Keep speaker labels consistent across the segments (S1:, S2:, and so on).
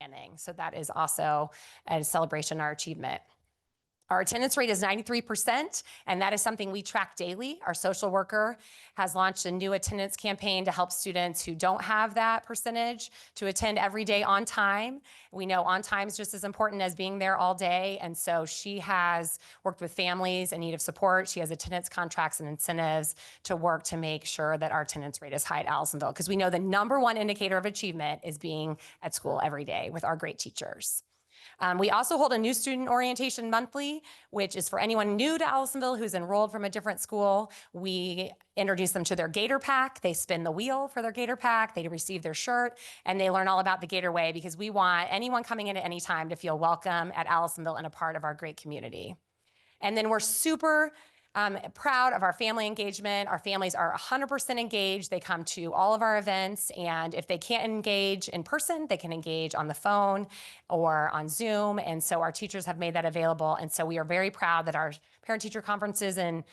S1: planning. So that is also a celebration of our achievement. Our attendance rate is 93%, and that is something we track daily. Our social worker has launched a new attendance campaign to help students who don't have that percentage to attend every day on time. We know on time is just as important as being there all day, and so she has worked with families in need of support. She has attendance contracts and incentives to work to make sure that our attendance rate is high at Allisonville, because we know the number one indicator of achievement is being at school every day with our great teachers. We also hold a new student orientation monthly, which is for anyone new to Allisonville who's enrolled from a different school. We introduce them to their Gator Pack. They spin the wheel for their Gator Pack. They receive their shirt, and they learn all about the Gator Way, because we want anyone coming in at any time to feel welcome at Allisonville and a part of our great community. And then we're super proud of our family engagement. Our families are 100% engaged. They come to all of our events, and if they can't engage in person, they can engage on the phone or on Zoom. And so our teachers have made that available. And so we are very proud that our parent-teacher conferences in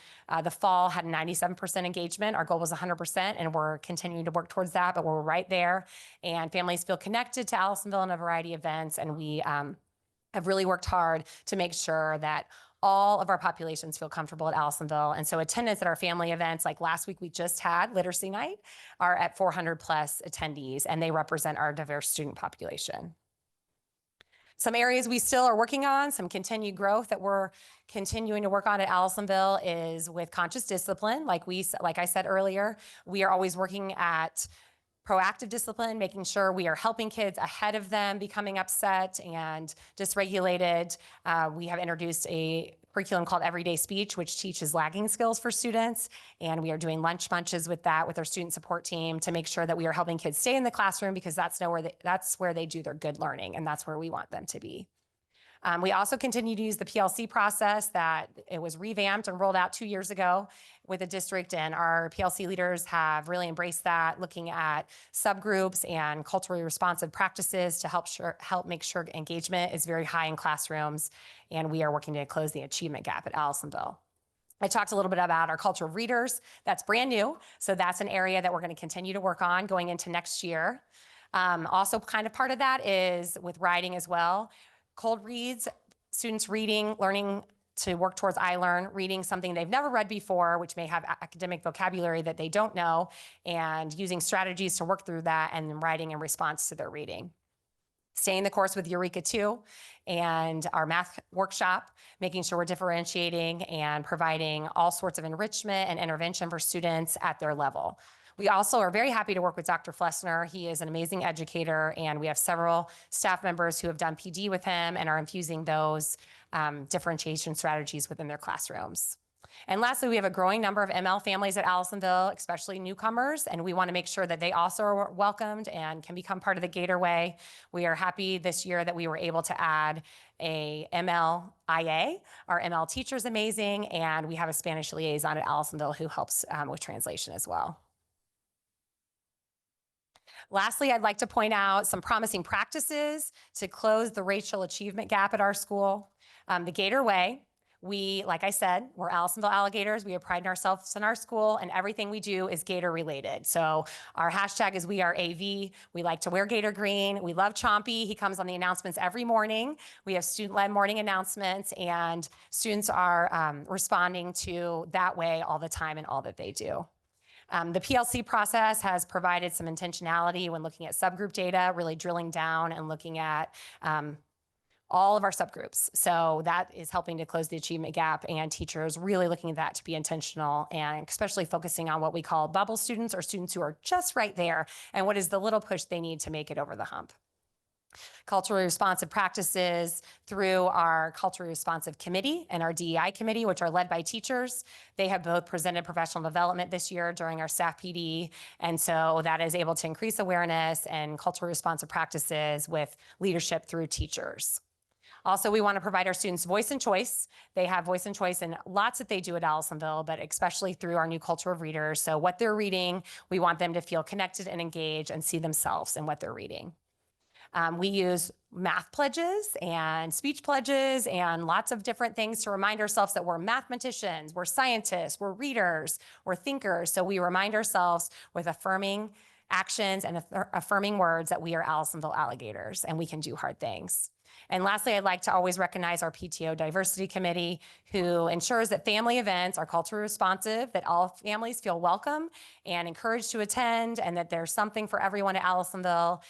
S1: the fall had 97% engagement. Our goal was 100%, and we're continuing to work towards that, but we're right there. And families feel connected to Allisonville in a variety of events, and we have really worked hard to make sure that all of our populations feel comfortable at Allisonville. And so attendance at our family events, like last week we just had Literacy Night, are at 400 plus attendees, and they represent our diverse student population. Some areas we still are working on, some continued growth that we're continuing to work on at Allisonville is with conscious discipline. Like I said earlier, we are always working at proactive discipline, making sure we are helping kids ahead of them becoming upset and dysregulated. We have introduced a curriculum called Everyday Speech, which teaches lagging skills for students. And we are doing lunch bunches with that with our student support team to make sure that we are helping kids stay in the classroom, because that's where they do their good learning, and that's where we want them to be. We also continue to use the PLC process that it was revamped and rolled out 2 years ago with a district, and our PLC leaders have really embraced that, looking at subgroups and culturally responsive practices to help make sure engagement is very high in classrooms, and we are working to close the achievement gap at Allisonville. I talked a little bit about our culture of readers. That's brand new, so that's an area that we're going to continue to work on going into next year. Also, kind of part of that is with writing as well. Cold reads, students reading, learning to work towards iLearn, reading something they've never read before, which may have academic vocabulary that they don't know, and using strategies to work through that, and then writing in response to their reading. Staying the course with Eureka 2 and our math workshop, making sure we're differentiating and providing all sorts of enrichment and intervention for students at their level. We also are very happy to work with Dr. Flessner. He is an amazing educator, and we have several staff members who have done PD with him and are infusing those differentiation strategies within their classrooms. And lastly, we have a growing number of ML families at Allisonville, especially newcomers, and we want to make sure that they also are welcomed and can become part of the Gator Way. We are happy this year that we were able to add a ML IA. Our ML teacher is amazing, and we have a Spanish liaison at Allisonville who helps with translation as well. Lastly, I'd like to point out some promising practices to close the racial achievement gap at our school. The Gator Way, like I said, we're Allisonville Alligators. We pride ourselves in our school, and everything we do is Gator related. So our hashtag is We Are AV. We like to wear Gator green. We love Chompy. He comes on the announcements every morning. We have student-led morning announcements, and students are responding to that way all the time in all that they do. The PLC process has provided some intentionality when looking at subgroup data, really drilling down and looking at all of our subgroups. So that is helping to close the achievement gap, and teachers really looking at that to be intentional, and especially focusing on what we call bubble students, or students who are just right there, and what is the little push they need to make it over the hump. Culturally responsive practices through our culturally responsive committee and our DEI committee, which are led by teachers. They have both presented professional development this year during our staff PD. And so that is able to increase awareness and culturally responsive practices with leadership through teachers. Also, we want to provide our students voice and choice. They have voice and choice in lots that they do at Allisonville, but especially through our new culture of readers. So what they're reading, we want them to feel connected and engaged and see themselves in what they're reading. We use math pledges and speech pledges and lots of different things to remind ourselves that we're mathematicians, we're scientists, we're readers, we're thinkers. So we remind ourselves with affirming actions and affirming words that we are Allisonville Alligators and we can do hard things. And lastly, I'd like to always recognize our PTO Diversity Committee, who ensures that family events are culturally responsive, that all families feel welcome and encouraged to attend, and that there's something for everyone at Allisonville.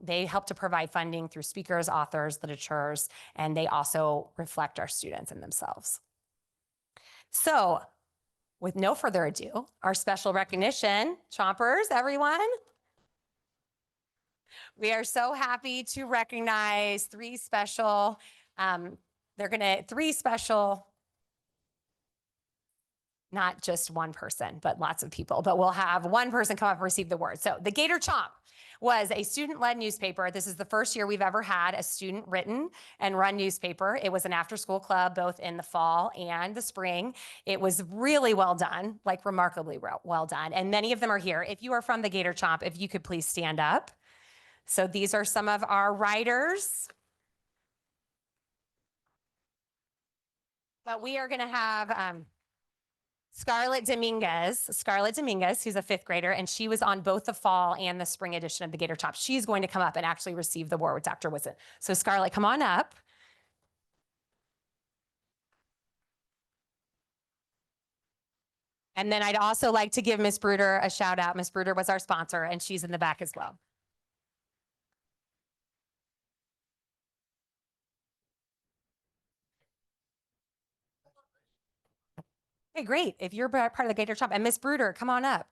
S1: They help to provide funding through speakers, authors, literatures, and they also reflect our students and themselves. So, with no further ado, our special recognition, Chompers, everyone. We are so happy to recognize three special, not just one person, but lots of people, but we'll have one person come up and receive the award. So the Gator Chomp was a student-led newspaper. This is the first year we've ever had a student-written and run newspaper. It was an after-school club, both in the fall and the spring. It was really well done, like remarkably well done. And many of them are here. If you are from the Gator Chomp, if you could please stand up. So these are some of our writers. But we are going to have Scarlett Dominguez, who's a fifth grader, and she was on both the fall and the spring edition of the Gator Chomp. She's going to come up and actually receive the award with Dr. Woodson. So Scarlett, come on up. And then I'd also like to give Ms. Bruder a shout out. Ms. Bruder was our sponsor, and she's in the back as well. Okay, great. If you're part of the Gator Chomp, and Ms. Bruder, come on up.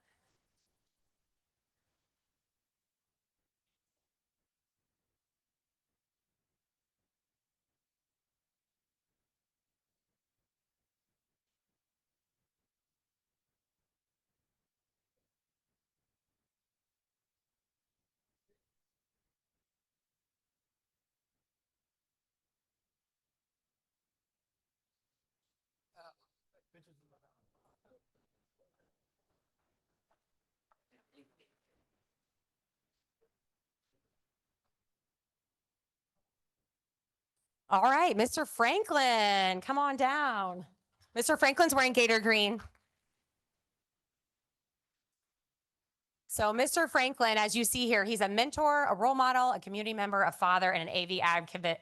S1: All right, Mr. Franklin, come on down. Mr. Franklin's wearing Gator green. So Mr. Franklin, as you see here, he's a mentor, a role model, a community member, a father, and an AV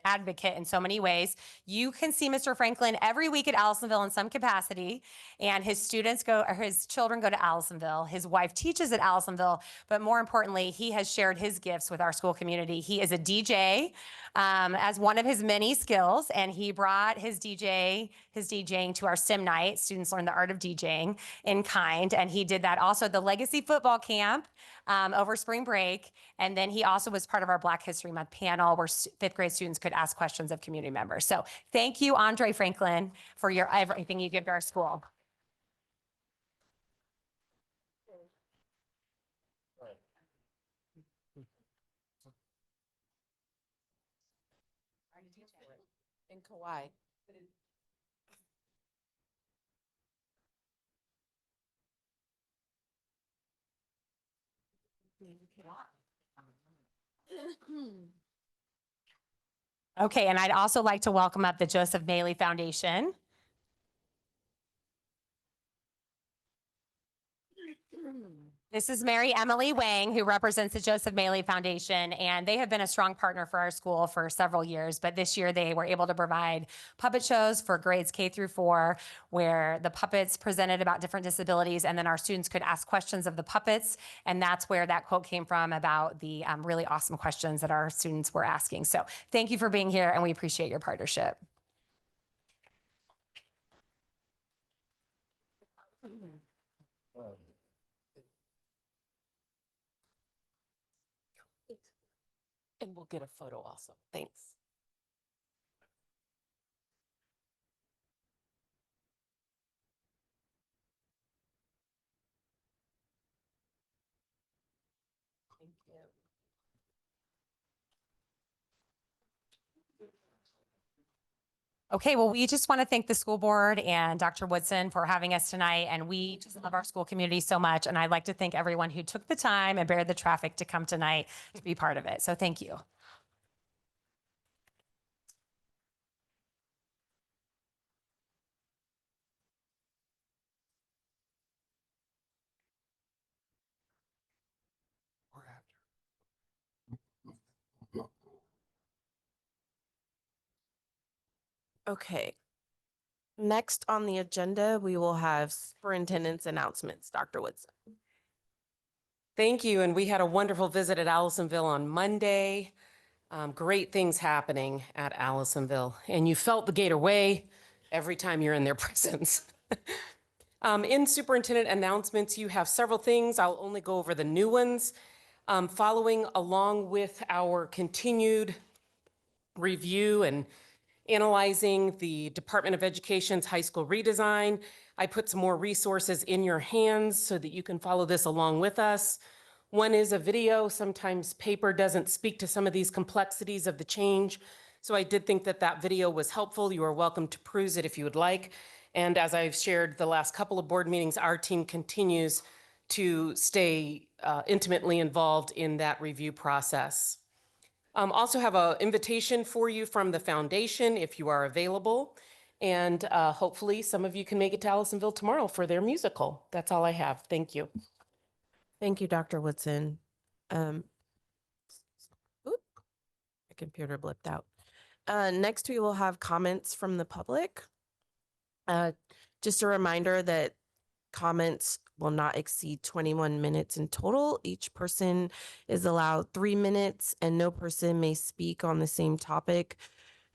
S1: advocate in so many ways. You can see Mr. Franklin every week at Allisonville in some capacity, and his children go to Allisonville. His wife teaches at Allisonville, but more importantly, he has shared his gifts with our school community. He is a DJ as one of his many skills, and he brought his DJing to our STEM night. Students learn the art of DJing in kind, and he did that also at the Legacy Football Camp over spring break. And then he also was part of our Black History Month panel where fifth grade students could ask questions of community members. So thank you, Andre Franklin, for everything you give to our school.
S2: In Kauai.
S1: Okay, and I'd also like to welcome up the Joseph Maley Foundation. This is Mary Emily Wang, who represents the Joseph Maley Foundation, and they have been a strong partner for our school for several years. But this year, they were able to provide puppet shows for grades K through 4, where the puppets presented about different disabilities, and then our students could ask questions of the puppets. And that's where that quote came from about the really awesome questions that our students were asking. So thank you for being here, and we appreciate your partnership.
S2: And we'll get a photo also. Thanks. Thank you.
S1: Okay, well, we just want to thank the school board and Dr. Woodson for having us tonight. And we just love our school community so much. And I'd like to thank everyone who took the time and bared the traffic to come tonight to be part of it. So thank you.
S2: Okay. Next on the agenda, we will have superintendent's announcements. Dr. Woodson.
S3: Thank you. And we had a wonderful visit at Allisonville on Monday. Great things happening at Allisonville. And you felt the Gator Way every time you're in their presence. In superintendent announcements, you have several things. I'll only go over the new ones. Following along with our continued review and analyzing the Department of Education's high school redesign, I put some more resources in your hands so that you can follow this along with us. One is a video. Sometimes paper doesn't speak to some of these complexities of the change. So I did think that that video was helpful. You are welcome to peruse it if you would like. And as I've shared the last couple of board meetings, our team continues to stay intimately involved in that review process. Also have an invitation for you from the foundation if you are available. And hopefully some of you can make it to Allisonville tomorrow for their musical. That's all I have. Thank you.
S2: Thank you, Dr. Woodson. Oop, my computer blipped out. Next, we will have comments from the public. Just a reminder that comments will not exceed 21 minutes in total. Each person is allowed 3 minutes, and no person may speak on the same topic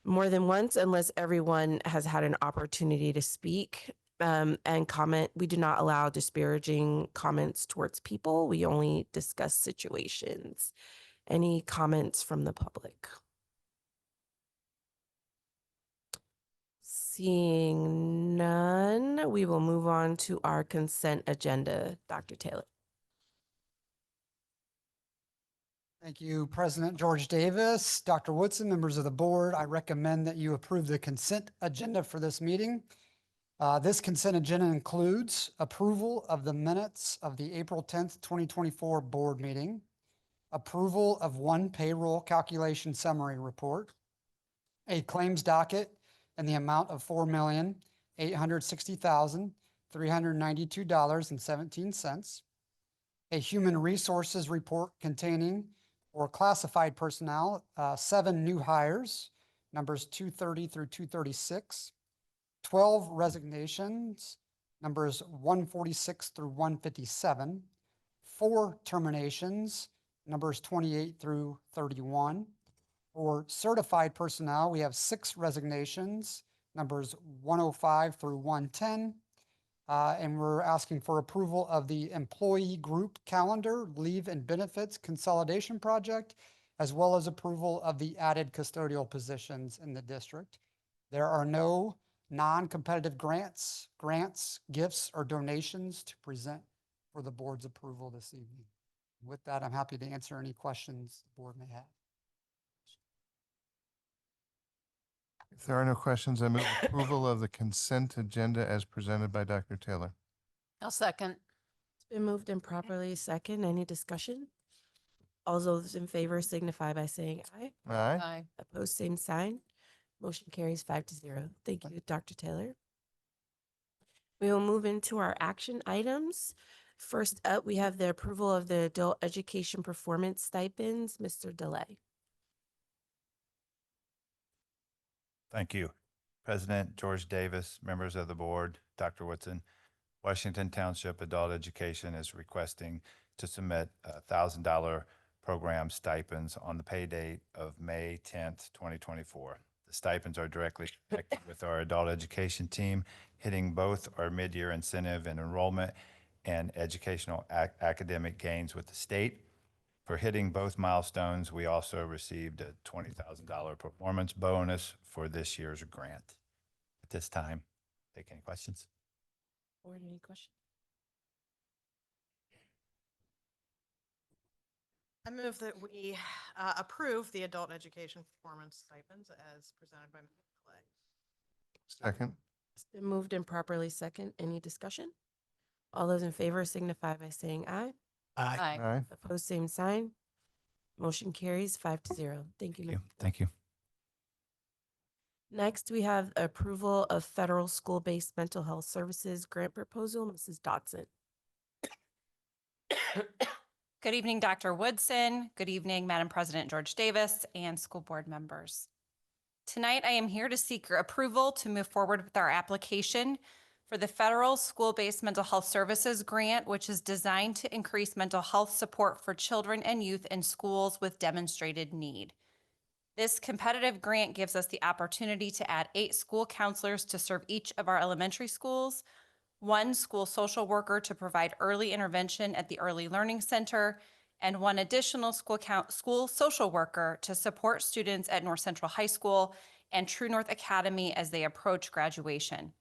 S2: more than once unless everyone has had an opportunity to speak and comment. We do not allow disparaging comments towards people. We only discuss situations. Any comments from the public? Seeing none, we will move on to our consent agenda. Dr. Taylor.
S4: Thank you, President George Davis, Dr. Woodson, members of the board. I recommend that you approve the consent agenda for this meeting. This consent agenda includes approval of the minutes of the April 10th, 2024 board meeting, approval of one payroll calculation summary report, a claims docket in the amount of $4,860,392.17, a human resources report containing for classified personnel, 7 new hires, numbers 230 through 236, 12 resignations, numbers 146 through 157, 4 terminations, numbers 28 through 31. For certified personnel, we have 6 resignations, numbers 105 through 110. And we're asking for approval of the employee group calendar, leave and benefits consolidation project, as well as approval of the added custodial positions in the district. There are no non-competitive grants, gifts, or donations to present for the board's approval this evening. With that, I'm happy to answer any questions the board may have.
S5: If there are no questions, I move approval of the consent agenda as presented by Dr. Taylor.
S2: I'll second. It's been moved and properly second. Any discussion? All those in favor signify by saying aye.
S5: Aye.
S2: Opposed, same sign. Motion carries 5-0. Thank you, Dr. Taylor. We will move into our action items. First up, we have the approval of the adult education performance stipends. Mr. Delay.
S6: Thank you. President George Davis, members of the board, Dr. Woodson, Washington Township Adult Education is requesting to submit $1,000 program stipends on the pay date of May 10th, 2024. The stipends are directly connected with our adult education team, hitting both our mid-year incentive and enrollment and educational academic gains with the state. For hitting both milestones, we also received a $20,000 performance bonus for this year's grant. At this time, take any questions?
S2: Board, any questions?
S7: I move that we approve the adult education performance stipends as presented by Ms. Clay.
S5: Second.
S2: It's been moved and properly second. Any discussion? All those in favor signify by saying aye.
S5: Aye.
S2: Opposed, same sign. Motion carries 5-0. Thank you.
S6: Thank you.
S2: Ms.
S6: Thank you.
S2: Next, we have approval of federal school-based mental health services grant proposal. Mrs. Dotson.
S8: Good evening, Dr. Woodson. Good evening, Madam President George Davis and school board members. Tonight, I am here to seek your approval to move forward with our application for the Federal School-Based Mental Health Services Grant, which is designed to increase mental health support for children and youth in schools with demonstrated need. This competitive grant gives us the opportunity to add 8 school counselors to serve each of our elementary schools, 1 school social worker to provide early intervention at the Early Learning Center, and 1 additional school social worker to support students at North Central High School and True North Academy as they approach graduation.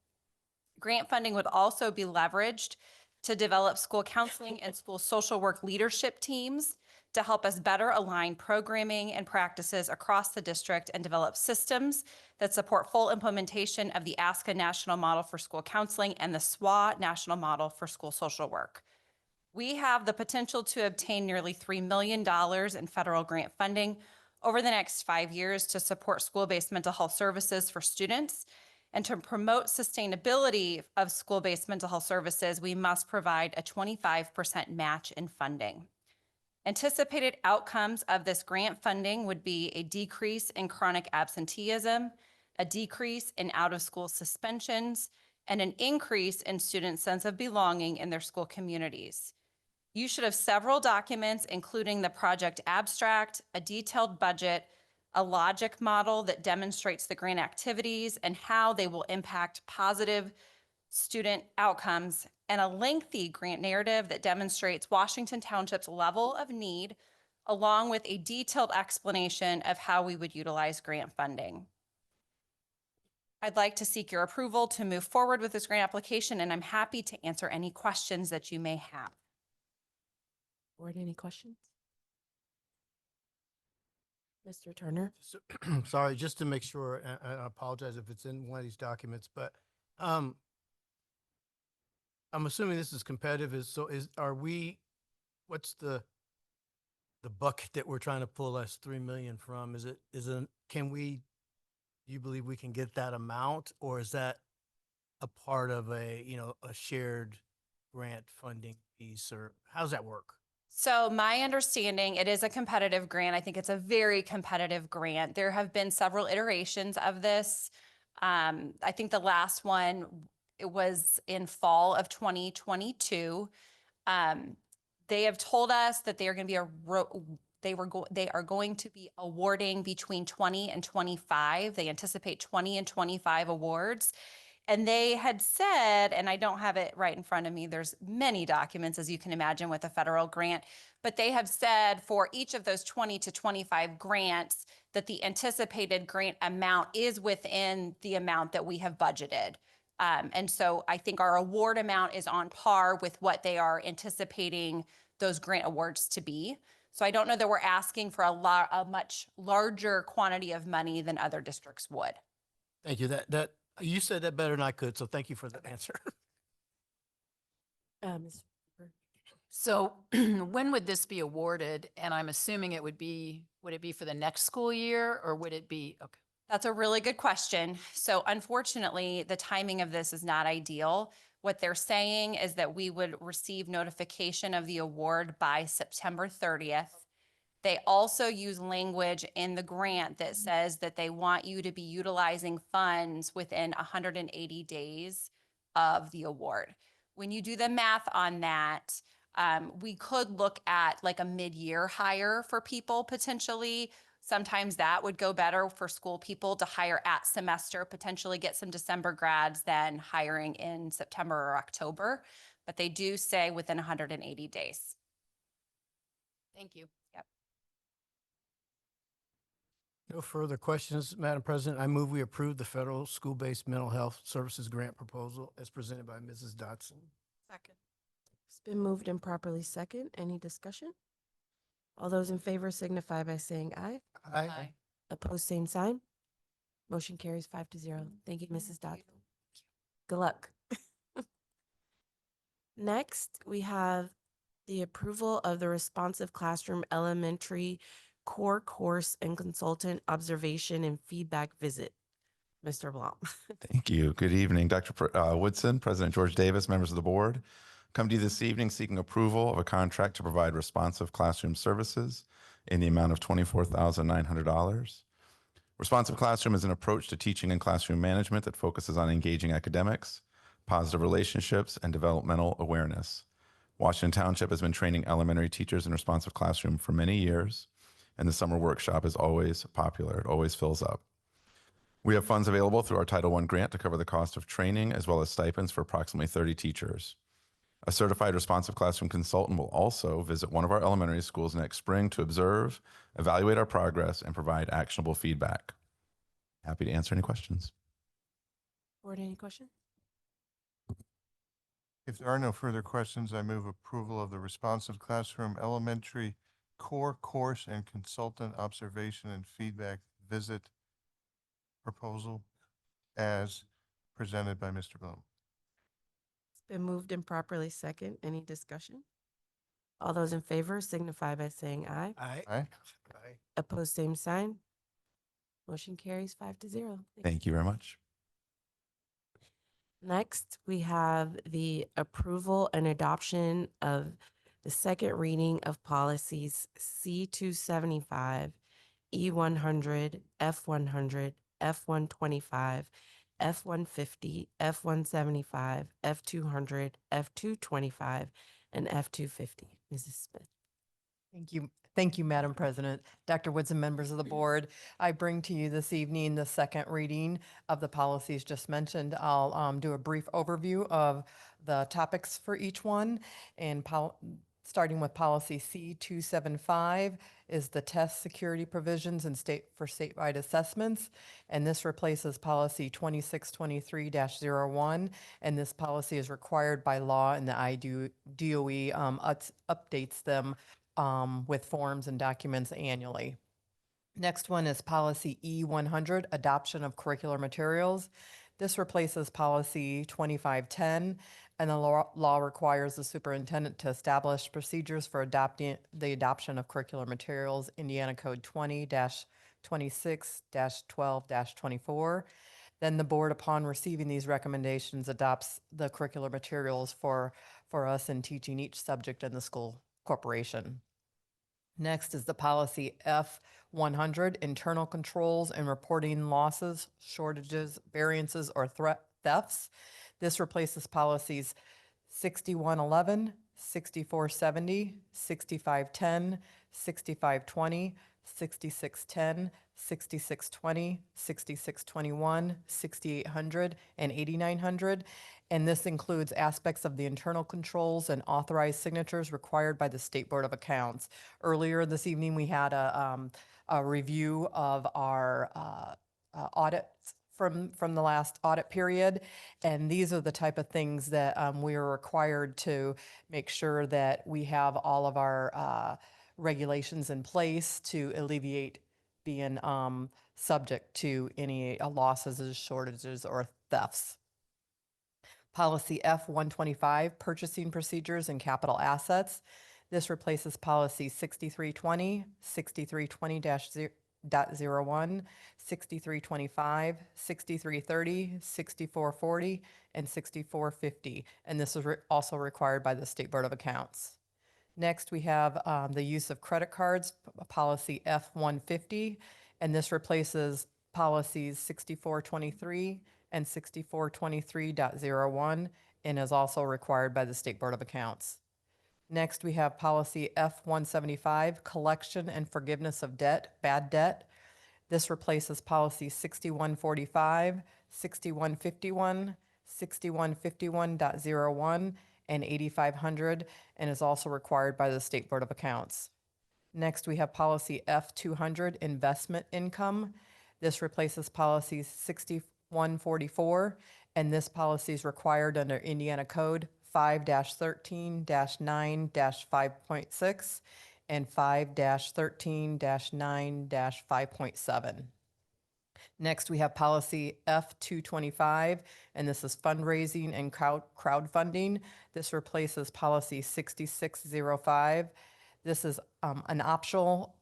S8: Grant funding would also be leveraged to develop school counseling and school social work leadership teams to help us better align programming and practices across the district and develop systems that support full implementation of the ASCA National Model for School Counseling and the SWA National Model for School Social Work. We have the potential to obtain nearly $3 million in federal grant funding over the next 5 years to support school-based mental health services for students. And to promote sustainability of school-based mental health services, we must provide a 25% match in funding. Anticipated outcomes of this grant funding would be a decrease in chronic absenteeism, a decrease in out-of-school suspensions, and an increase in students' sense of belonging in their school communities. You should have several documents, including the project abstract, a detailed budget, a logic model that demonstrates the grant activities and how they will impact positive student outcomes, and a lengthy grant narrative that demonstrates Washington Township's level of need, along with a detailed explanation of how we would utilize grant funding. I'd like to seek your approval to move forward with this grant application, and I'm happy to answer any questions that you may have.
S2: Board, any questions? Mr. Turner?
S9: So- Sorry, just to make sure, and I apologize if it's in one of these documents, but I'm assuming this is competitive. What's the bucket that we're trying to pull us 3 million from? Do you believe we can get that amount, or is that a part of a shared grant funding piece, or how does that work?
S8: So my understanding, it is a competitive grant. I think it's a very competitive grant. There have been several iterations of this. I think the last one, it was in fall of 2022. They have told us that they are going to be they are going to be awarding between 20 and 25. They anticipate 20 and 25 awards. And they had said, and I don't have it right in front of me, there's many documents, as you can imagine, with a federal grant, but they have said for each of those 20 to 25 grants that the anticipated grant amount is within the amount that we have budgeted. And so I think our award amount is on par with what they are anticipating those grant awards to be. So I don't know that we're asking for a much larger quantity of money than other districts would.
S9: Thank you. That you said that better than I could, so thank you for the answer.
S2: Ms. Cooper?
S10: So when would this be awarded? And I'm assuming would it be for the next school year, or would it be, okay.
S8: That's a really good question. So unfortunately, the timing of this is not ideal. What they're saying is that we would receive notification of the award by September 30th. They also use language in the grant that says that they want you to be utilizing funds within 180 days of the award. When you do the math on that, we could look at like a mid-year hire for people potentially. Sometimes that would go better for school people to hire at semester, potentially get some December grads than hiring in September or October. But they do say within 180 days.
S10: Thank you.
S9: No further questions, Madam President. I move we approve the federal school-based mental health services grant proposal as presented by Mrs. Dotson.
S7: Second.
S2: It's been moved and properly second. Any discussion? All those in favor signify by saying aye.
S10: Aye.
S2: Opposed, same sign. Motion carries 5-0. Thank you, Mrs. Dotson. Good luck. Next, we have the approval of the responsive classroom elementary core course and consultant observation and feedback visit. Mr. Blount.
S11: Thank you. Good evening, Dr. Woodson, President George Davis, members of the board. Come to you this evening seeking approval of a contract to provide responsive classroom services in the amount of $24,900. Responsive Classroom is an approach to teaching and classroom management that focuses on engaging academics, positive relationships, and developmental awareness. Washington Township has been training elementary teachers in Responsive Classroom for many years, and the summer workshop is always popular. It always fills up. We have funds available through our Title I grant to cover the cost of training, as well as stipends for approximately 30 teachers. A certified Responsive Classroom consultant will also visit one of our elementary schools next spring to observe, evaluate our progress, and provide actionable feedback. Happy to answer any questions.
S2: Board, any questions?
S5: If there are no further questions, I move approval of the Responsive Classroom Elementary Core Course and Consultant Observation and Feedback Visit proposal as presented by Mr. Bloom.
S2: It's been moved and properly second. Any discussion? All those in favor signify by saying aye.
S9: Aye.
S5: Aye.
S9: Aye.
S2: Opposed, same sign. Motion carries 5-0.
S11: Thank you very much.
S2: Next, we have the approval and adoption of the second reading of policies C-275, E-100, F-100, F-125, F-150, F-175, F-200, F-225, and F-250. Mrs. Smith.
S12: Thank you. Thank you, Madam President. Dr. Woods and members of the board, I bring to you this evening the second reading of the policies just mentioned. I'll do a brief overview of the topics for each one. And starting with policy C-275 is the test security provisions and for statewide assessments. And this replaces policy 2623-01. And this policy is required by law, and the DOE updates them with forms and documents annually. Next one is policy E-100, adoption of curricular materials. This replaces policy 2510, and the law requires the superintendent to establish procedures for adopting the adoption of curricular materials, Indiana Code 20-26-12-24. Then the board, upon receiving these recommendations, adopts the curricular materials for us in teaching each subject in the school corporation. Next is the policy F-100, internal controls and reporting losses, shortages, variances, or thefts. This replaces policies 6111, 6470, 6510, 6520, 6610, 6620, 6621, 6800, and 8900. And this includes aspects of the internal controls and authorized signatures required by the State Board of Accounts. Earlier this evening, we had a review of our audits from the last audit period. And these are the type of things that we are required to make sure that we have all of our regulations in place to alleviate being subject to any losses, shortages, or thefts. Policy F-125, purchasing procedures and capital assets. This replaces policy 6320, 6320-01, 6325, 6330, 6440, and 6450. And this is also required by the State Board of Accounts. Next, we have the use of credit cards, policy F-150, and this replaces policies 6423 and 6423.01 and is also required by the State Board of Accounts. Next, we have policy F-175, collection and forgiveness of debt, bad debt. This replaces policy 6145, 6151, 6151.01, and 8500, and is also required by the State Board of Accounts. Next, we have policy F-200, investment income. This replaces policy 6144, and this policy is required under Indiana Code 5-13-9-5.6 and 5-13-9-5.7. Next, we have policy F-225, and this is fundraising and crowdfunding. This replaces policy 6605. This is an optional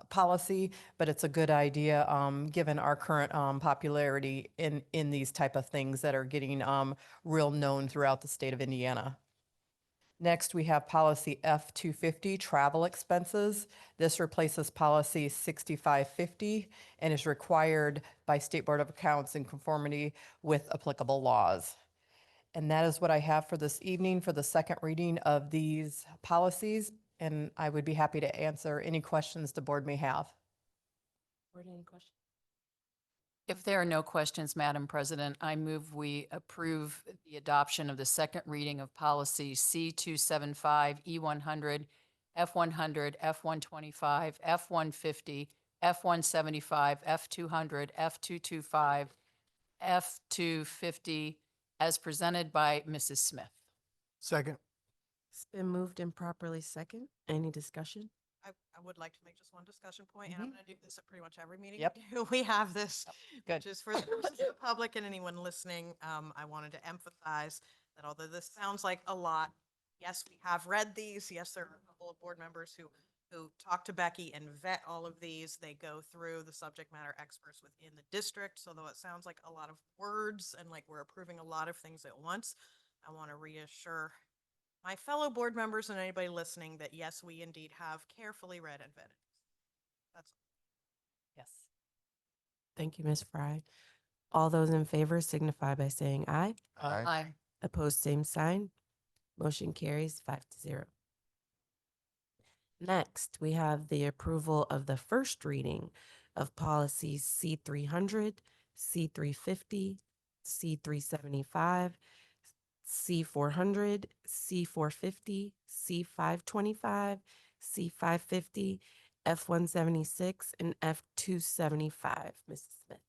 S12: policy, but it's a good idea given our current popularity in these type of things that are getting real known throughout the state of Indiana. Next, we have policy F-250, travel expenses. This replaces policy 6550 and is required by State Board of Accounts in conformity with applicable laws. And that is what I have for this evening for the second reading of these policies. And I would be happy to answer any questions the board may have.
S2: Board, any questions?
S10: If there are no questions, Madam President, I move we approve the adoption of the second reading of policy C275, E100, F100, F125, F150, F175, F200, F225, F250, as presented by Mrs. Smith.
S9: Second.
S2: It's been moved and properly second. Any discussion?
S7: I would like to make just one discussion point, and I'm going to do this at pretty much every meeting.
S12: Yep.
S7: We have this,
S12: Good.
S7: just for the public and anyone listening. I wanted to emphasize that although this sounds like a lot, yes, we have read these. Yes, there are a couple of board members who talk to Becky and vet all of these. They go through the subject matter experts within the district. So though it sounds like a lot of words and like we're approving a lot of things at once, I want to reassure my fellow board members and anybody listening that yes, we indeed have carefully read and vetted. That's
S12: Yes.
S2: Thank you, Ms. Fry. All those in favor signify by saying aye.
S10: Aye.
S2: Opposed, same sign. Motion carries 5-0. Next, we have the approval of the first reading of policies C300, C350, C375, C400, C450, C525, C550, F176, and F275. Mrs. Smith.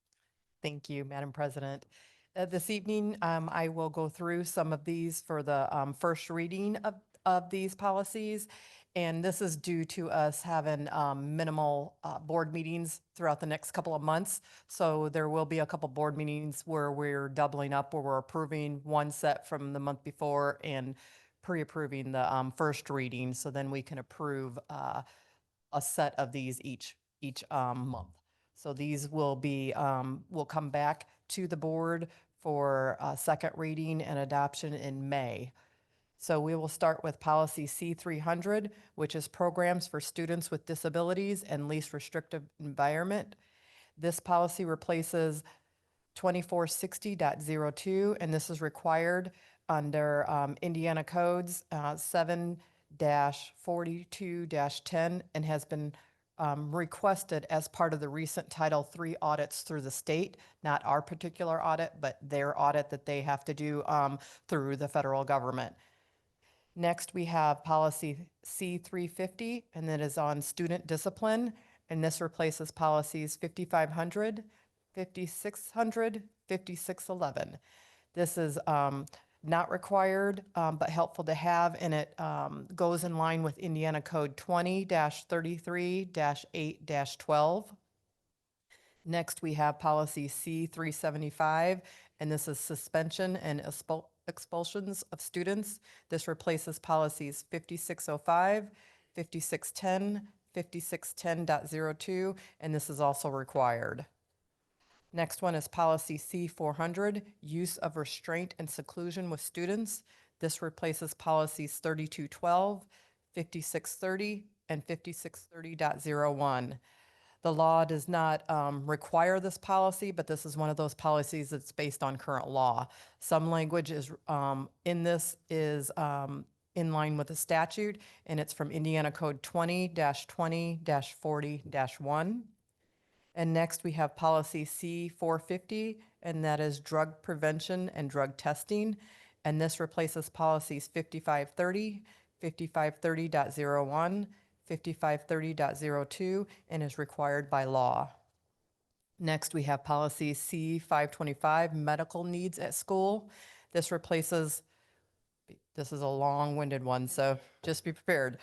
S12: Thank you, Madam President. This evening, I will go through some of these for the first reading of these policies. And this is due to us having minimal board meetings throughout the next couple of months. So there will be a couple board meetings where we're doubling up, where we're approving one set from the month before and pre-approving the first reading. So then we can approve a set of these each month. So these will be, will come back to the board for second reading and adoption in May. So we will start with policy C300, which is programs for students with disabilities and least restrictive environment. This policy replaces 2460.02, and this is required under Indiana codes 7-42-10 and has been requested as part of the recent Title III audits through the state, not our particular audit, but their audit that they have to do through the federal government. Next, we have policy C350, and that is on student discipline, and this replaces policies 5500, 5600, 5611. This is not required, but helpful to have, and it goes in line with Indiana Code 20-33-8-12. Next, we have policy C375, and this is suspension and expulsions of students. This replaces policies 5605, 5610, 5610.02, and this is also required. Next one is policy C400, use of restraint and seclusion with students. This replaces policies 3212, 5630, and 5630.01. The law does not require this policy, but this is one of those policies that's based on current law. Some language is in this is in line with the statute, and it's from Indiana Code 20-20-40-1. And next we have policy C450, and that is drug prevention and drug testing. And this replaces policies 5530, 5530.01, 5530.02, and is required by law. Next, we have policy C525, medical needs at school. This replaces, this is a long-winded one, so just be prepared.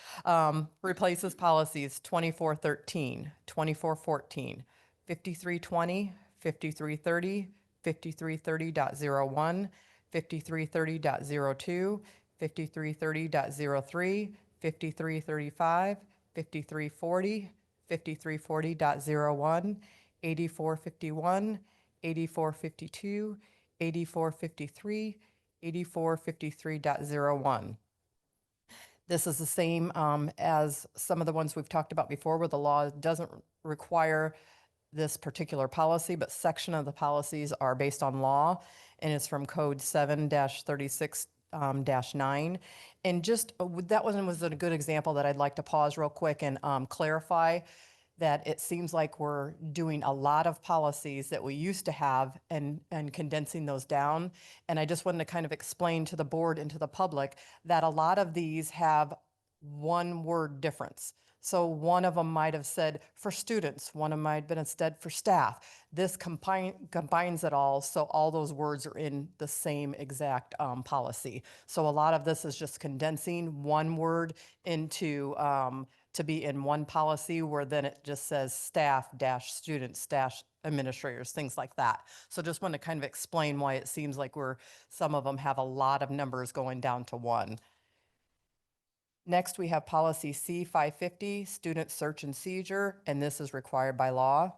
S12: Replaces policies 2413, 2414, 5320, 5330, 5330.01, 5330.02, 5330.03, 5335, 5340, 5340.01, 8451, 8452, 8453, 8453.01. This is the same as some of the ones we've talked about before, where the law doesn't require this particular policy, but section of the policies are based on law, and it's from Code 7-36-9. And just, that one was a good example that I'd like to pause real quick and clarify that it seems like we're doing a lot of policies that we used to have and condensing those down. And I just wanted to kind of explain to the board and to the public that a lot of these have one word difference. So one of them might have said for students, one of them might have been instead for staff. This combines it all, so all those words are in the same exact policy. So a lot of this is just condensing one word into to be in one policy, where then it just says staff dash students dash administrators, things like that. So just want to kind of explain why it seems like some of them have a lot of numbers going down to one. Next, we have policy C550, student search and seizure, and this is required by law.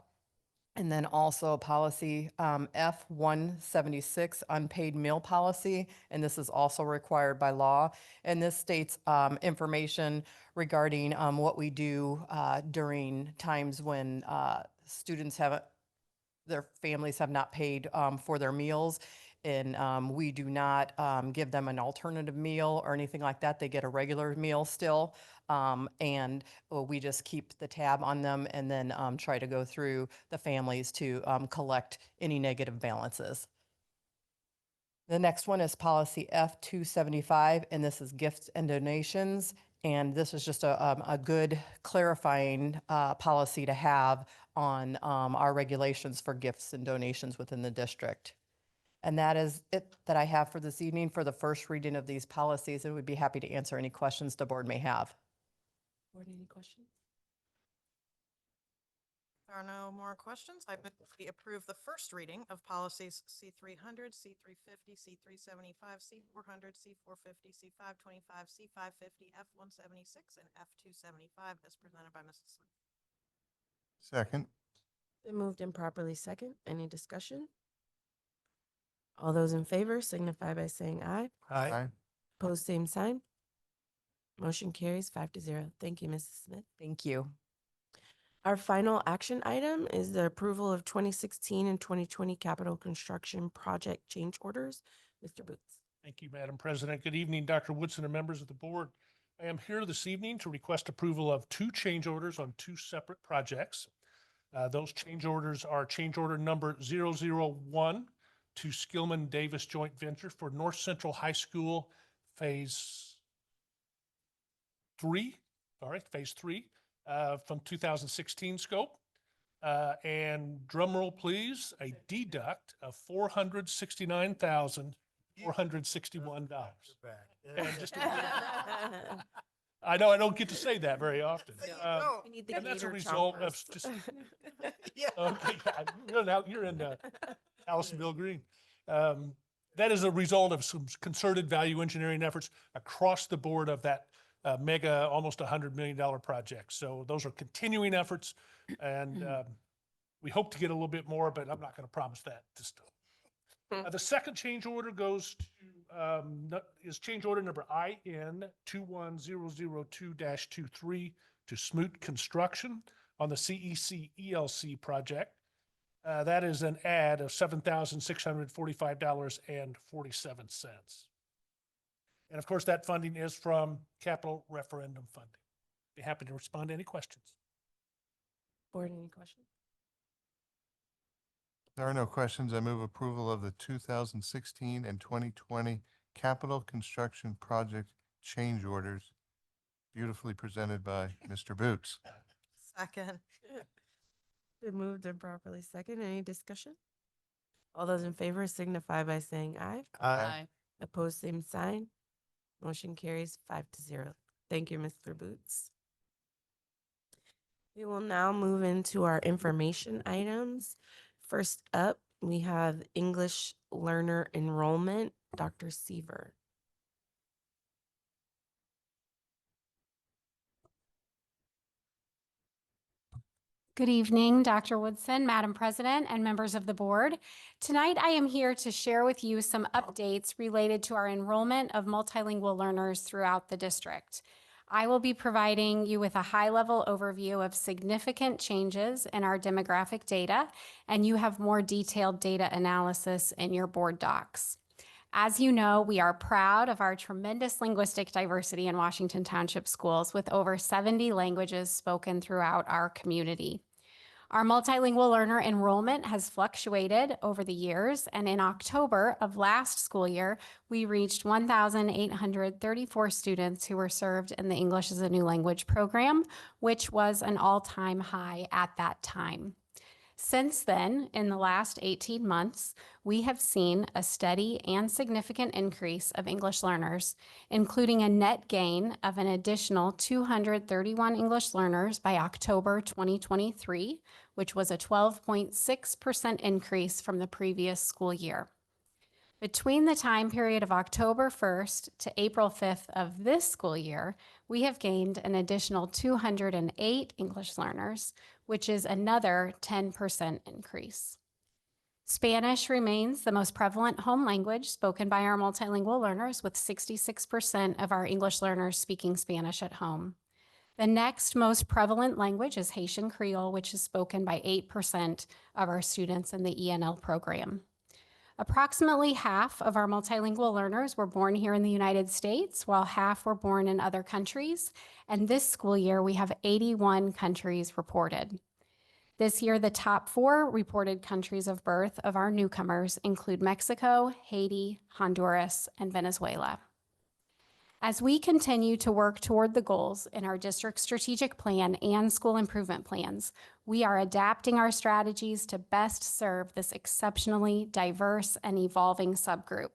S12: And then also policy F176, unpaid meal policy, and this is also required by law. And this states information regarding what we do during times when students their families have not paid for their meals. And we do not give them an alternative meal or anything like that. They get a regular meal still. And we just keep the tab on them and then try to go through the families to collect any negative balances. The next one is policy F275, and this is gifts and donations. And this is just a good clarifying policy to have on our regulations for gifts and donations within the district. And that is it that I have for this evening for the first reading of these policies, and we'd be happy to answer any questions the board may have. Board, any questions?
S7: There are no more questions. I move we approve the first reading of policies C300, C350, C375, C400, C450, C525, C550, F176, and F275 as presented by Mrs. Smith.
S5: Second.
S2: Been moved and properly second. Any discussion? All those in favor signify by saying aye.
S9: Aye.
S2: Opposed, same sign. Motion carries 5-0. Thank you, Mrs. Smith.
S12: Thank you.
S2: Our final action item is the approval of 2016 and 2020 capital construction project change orders. Mr. Boots.
S13: Thank you, Madam President. Good evening, Dr. Woodson and members of the board. I am here this evening to request approval of 2 change orders on 2 separate projects. Those change orders are change order number 001 to Skillman Davis Joint Venture for North Central High School Phase 3, from 2016 scope. And drum roll, please, a deduct of $469,461. And just I know I don't get to say that very often.
S2: We need the
S13: And that's a
S2: gator
S13: result of
S2: chompers.
S13: just, okay, you're in Allisonville Green. That is a result of some concerted value engineering efforts across the board of that mega, almost $100 million project. So those are continuing efforts, and we hope to get a little bit more, but I'm not going to promise that. The second change order goes to is change order number IN 21002-23 to Smoot Construction on the CEC ELC project. That is an add of $7,645.47. And of course, that funding is from capital referendum funding. Be happy to respond to any questions.
S2: Board, any questions?
S5: There are no questions. I move approval of the 2016 and 2020 capital construction project change orders beautifully presented by Mr. Boots.
S7: Second.
S2: Been moved and properly second. Any discussion? All those in favor signify by saying aye.
S10: Aye.
S2: Opposed, same sign. Motion carries 5-0. Thank you, Mr. Boots. We will now move into our information items. First up, we have English learner enrollment, Dr. Seaver.
S14: Good evening, Dr. Woodson, Madam President, and members of the board. Tonight, I am here to share with you some updates related to our enrollment of multilingual learners throughout the district. I will be providing you with a high-level overview of significant changes in our demographic data, and you have more detailed data analysis in your board docs. As you know, we are proud of our tremendous linguistic diversity in Washington Township schools with over 70 languages spoken throughout our community. Our multilingual learner enrollment has fluctuated over the years, and in October of last school year, we reached 1,834 students who were served in the English as a New Language program, which was an all-time high at that time. Since then, in the last 18 months, we have seen a steady and significant increase of English learners, including a net gain of an additional 231 English learners by October 2023, which was a 12.6% increase from the previous school year. Between the time period of October 1st to April 5th of this school year, we have gained an additional 208 English learners, which is another 10% increase. Spanish remains the most prevalent home language spoken by our multilingual learners, with 66% of our English learners speaking Spanish at home. The next most prevalent language is Haitian Creole, which is spoken by 8% of our students in the ENL program. Approximately half of our multilingual learners were born here in the United States, while half were born in other countries. And this school year, we have 81 countries reported. This year, the top 4 reported countries of birth of our newcomers include Mexico, Haiti, Honduras, and Venezuela. As we continue to work toward the goals in our district strategic plan and school improvement plans, we are adapting our strategies to best serve this exceptionally diverse and evolving subgroup.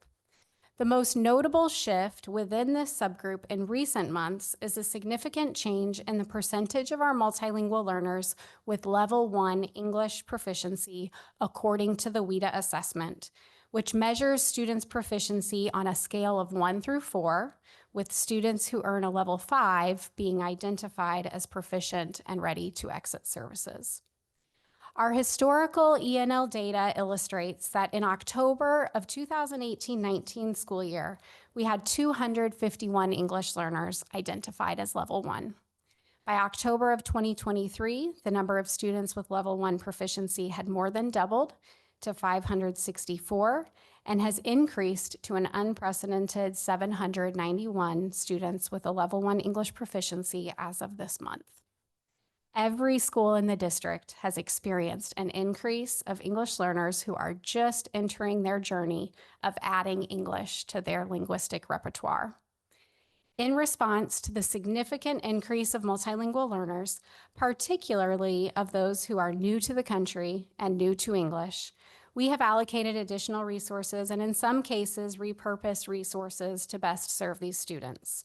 S14: The most notable shift within this subgroup in recent months is a significant change in the percentage of our multilingual learners with Level 1 English proficiency according to the WIDA assessment, which measures students' proficiency on a scale of 1 through 4, with students who earn a Level 5 being identified as proficient and ready to exit services. Our historical ENL data illustrates that in October of 2018-19 school year, we had 251 English learners identified as Level 1. By October of 2023, the number of students with Level 1 proficiency had more than doubled to 564 and has increased to an unprecedented 791 students with a Level 1 English proficiency as of this month. Every school in the district has experienced an increase of English learners who are just entering their journey of adding English to their linguistic repertoire. In response to the significant increase of multilingual learners, particularly of those who are new to the country and new to English, we have allocated additional resources and in some cases repurposed resources to best serve these students.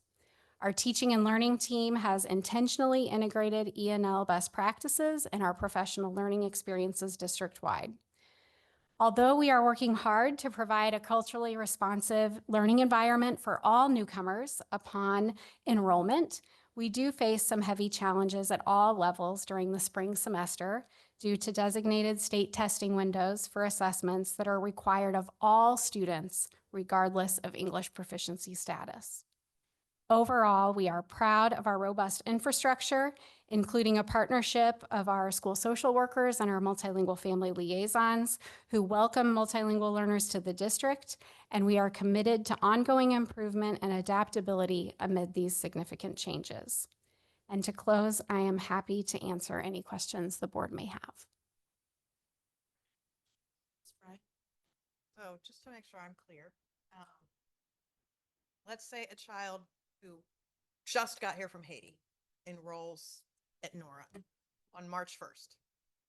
S14: Our teaching and learning team has intentionally integrated ENL best practices in our professional learning experiences district-wide. Although we are working hard to provide a culturally responsive learning environment for all newcomers upon enrollment, we do face some heavy challenges at all levels during the spring semester due to designated state testing windows for assessments that are required of all students, regardless of English proficiency status. Overall, we are proud of our robust infrastructure, including a partnership of our school social workers and our multilingual family liaisons who welcome multilingual learners to the district, and we are committed to ongoing improvement and adaptability amid these significant changes. And to close, I am happy to answer any questions the board may have.
S7: So just to make sure I'm clear, let's say a child who just got here from Haiti enrolls at Nora on March 1st.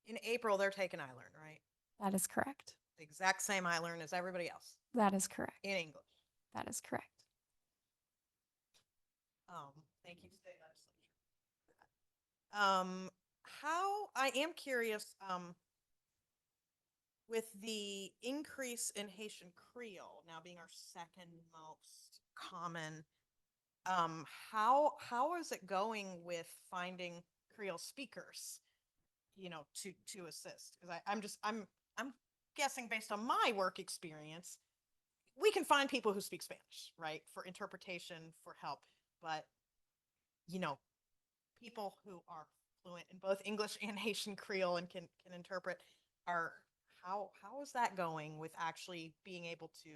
S7: In April, they're taking iLearn, right?
S14: That is correct.
S7: The exact same iLearn as everybody else
S14: That is correct.
S7: in English.
S14: That is correct.
S7: Thank you, State Legislature. How, I am curious, with the increase in Haitian Creole now being our second most common, how is it going with finding Creole speakers, you know, to assist? Because I'm guessing based on my work experience, we can find people who speak Spanish, right, for interpretation, for help, but you know, people who are fluent in both English and Haitian Creole and can interpret are, how is that going with actually being able to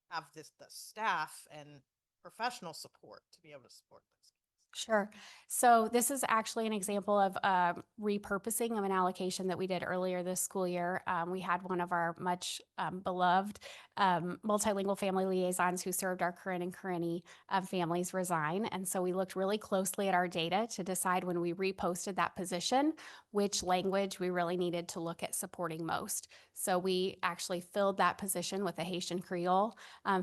S7: have the staff and professional support to be able to support this?
S14: Sure. So this is actually an example of repurposing of an allocation that we did earlier this school year. We had one of our much beloved multilingual family liaisons who served our Karen and Karenni families resign. And so we looked really closely at our data to decide when we reposted that position, which language we really needed to look at supporting most. So we actually filled that position with a Haitian Creole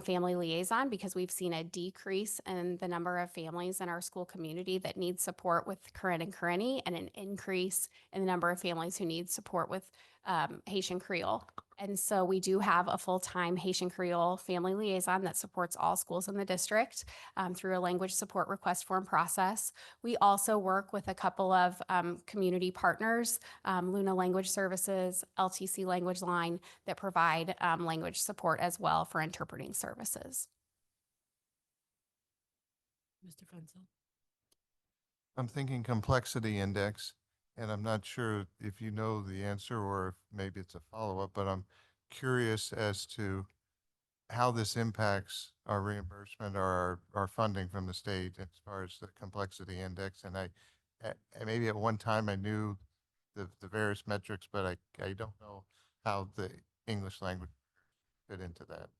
S14: family liaison because we've seen a decrease in the number of families in our school community that need support with Karen and Karenni, and an increase in the number of families who need support with Haitian Creole. And so we do have a full-time Haitian Creole family liaison that supports all schools in the district through a language support request form process. We also work with a couple of community partners, Luna Language Services, LTC Language Line, that provide language support as well for interpreting services.
S2: Mr. Frenzel.
S5: I'm thinking complexity index, and I'm not sure if you know the answer or if maybe it's a follow-up, but I'm curious as to how this impacts our reimbursement or our funding from the state as far as the complexity index. And maybe at one time I knew the various metrics, but I don't know how the English language fit into that.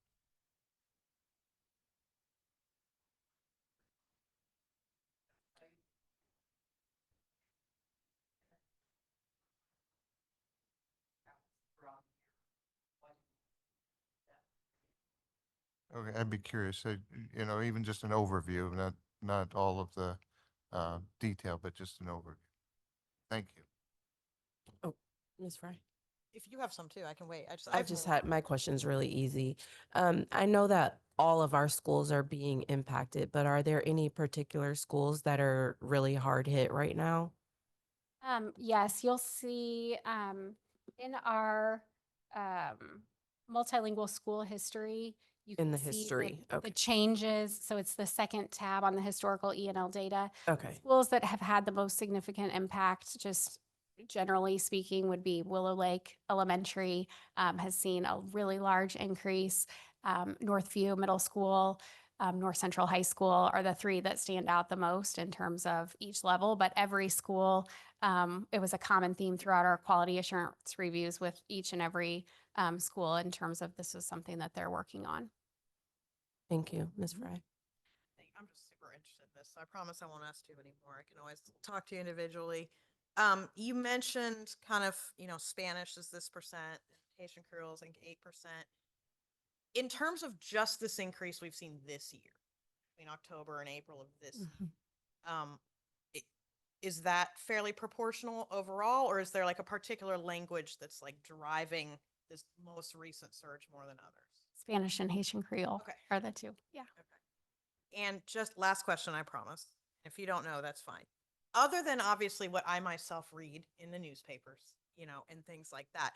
S5: Okay, I'd be curious, even just an overview, not all of the detail, but just an overview. Thank you.
S2: Oh, Ms. Fry.
S7: If you have some too, I can wait.
S2: I've just had, my question's really easy. I know that all of our schools are being impacted, but are there any particular schools that are really hard hit right now?
S14: Yes, you'll see in our multilingual school history, you
S2: In
S14: can
S2: the
S14: see
S2: history,
S14: the
S2: okay.
S14: changes. So it's the second tab on the historical ENL data.
S2: Okay.
S14: Schools that have had the most significant impact, just generally speaking, would be Willow Lake Elementary has seen a really large increase. Northview Middle School, North Central High School are the three that stand out the most in terms of each level, but every school, it was a common theme throughout our quality assurance reviews with each and every school in terms of this is something that they're working on.
S2: Thank you, Ms. Fry.
S7: I'm just super interested in this. So I promise I won't ask you anymore. I can always talk to you individually. You mentioned kind of, Spanish is this percent, Haitian Creole is like 8%. In terms of just this increase we've seen this year, between October and April of this year, is that fairly proportional overall, or is there like a particular language that's like driving this most recent surge more than others?
S14: Spanish and Haitian Creole
S7: Okay.
S14: are the two. Yeah.
S7: Okay. And just last question, I promise. If you don't know, that's fine. Other than obviously what I myself read in the newspapers, and things like that,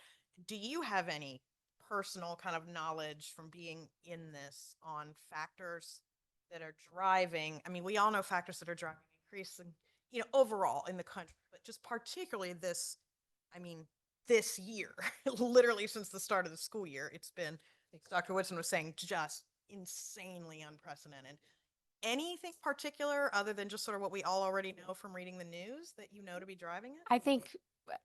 S7: do you have any personal kind of knowledge from being in this on factors that are driving? I mean, we all know factors that are driving increasing, overall in the country, but just particularly this year, literally since the start of the school year, it's been, like Dr. Woodson was saying, just insanely unprecedented. Anything particular other than just sort of what we all already know from reading the news that to be driving it?
S14: I think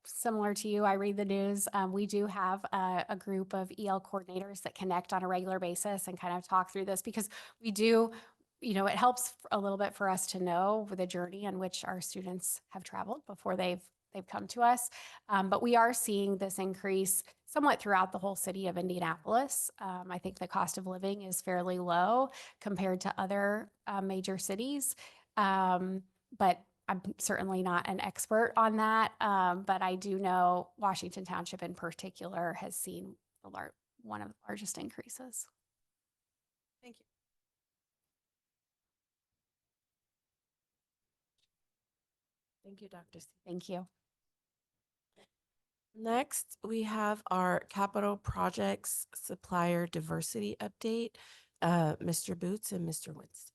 S14: similar to you, I read the news. We do have a group of EL coordinators that connect on a regular basis and kind of talk through this because we do, it helps a little bit for us to know the journey in which our students have traveled before they've come to us. But we are seeing this increase somewhat throughout the whole city of Indianapolis. I think the cost of living is fairly low compared to other major cities. But I'm certainly not an expert on that. But I do know Washington Township in particular has seen one of the largest increases.
S7: Thank you.
S2: Thank you, Dr. C.
S14: Thank you.
S2: Next, we have our capital projects supplier diversity update. Mr. Boots and Mr. Winston.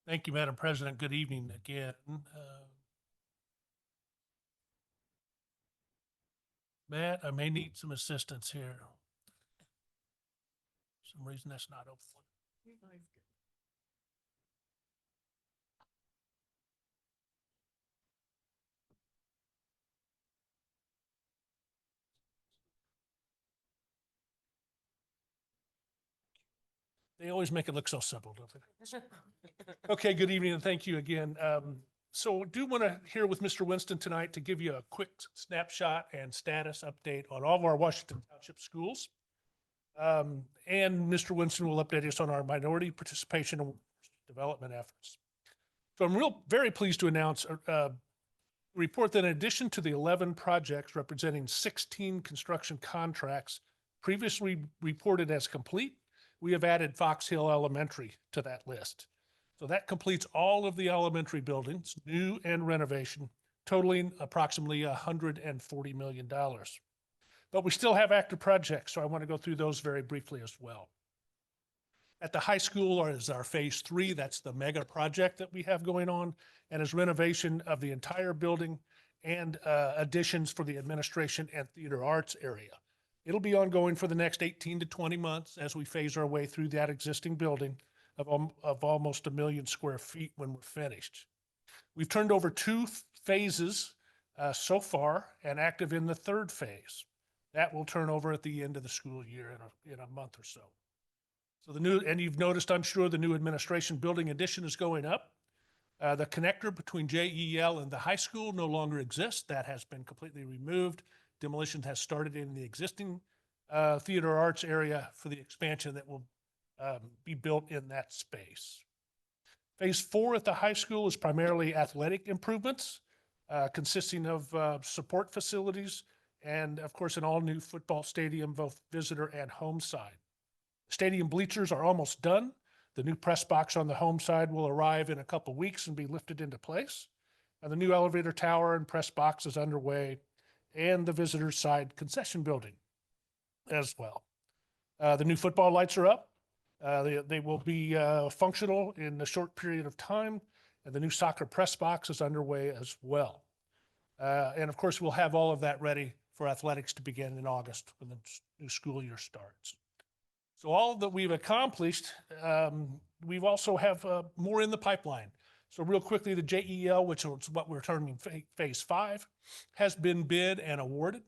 S13: Thank you, Madam President. Good evening again. Matt, I may need some assistance here. For some reason that's not open. They always make it look so simple, don't they? Okay, good evening and thank you again. So do want to hear with Mr. Winston tonight to give you a quick snapshot and status update on all of our Washington Township schools. And Mr. Winston will update us on our minority participation and development efforts. So I'm very pleased to announce report that in addition to the 11 projects representing 16 construction contracts previously reported as complete, we have added Fox Hill Elementary to that list. So that completes all of the elementary buildings, new and renovation, totaling approximately $140 million. But we still have active projects, so I want to go through those very briefly as well. At the high school is our phase 3. That's the mega project that we have going on, and is renovation of the entire building and additions for the administration and theater arts area. It'll be ongoing for the next 18 to 20 months as we phase our way through that existing building of almost 1 million square feet when we're finished. We've turned over 2 phases so far and active in the 3rd phase. That will turn over at the end of the school year in a month or so. So and you've noticed, I'm sure, the new administration building addition is going up. The connector between JEL and the high school no longer exists. That has been completely removed. Demolition has started in the existing theater arts area for the expansion that will be built in that space. Phase 4 at the high school is primarily athletic improvements, consisting of support facilities and, of course, an all-new football stadium, both visitor and home side. Stadium bleachers are almost done. The new press box on the home side will arrive in a couple weeks and be lifted into place. And the new elevator tower and press box is underway, and the visitor side concession building as well. The new football lights are up. They will be functional in a short period of time, and the new soccer press box is underway as well. And of course, we'll have all of that ready for athletics to begin in August when the new school year starts. So all that we've accomplished, we've also have more in the pipeline. So real quickly, the JEL, which is what we're terming phase 5, has been bid and awarded.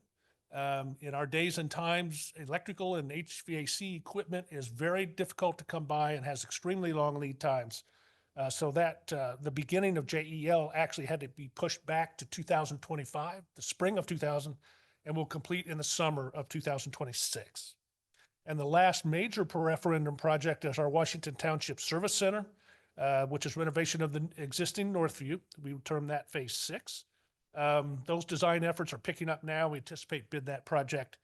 S13: In our days and times, electrical and HVAC equipment is very difficult to come by and has extremely long lead times. So that the beginning of JEL actually had to be pushed back to 2025, the spring of 2000, and will complete in the summer of 2026. And the last major referendum project is our Washington Township Service Center, which is renovation of the existing Northview. We would term that phase 6. Those design efforts are picking up now. We anticipate bid that project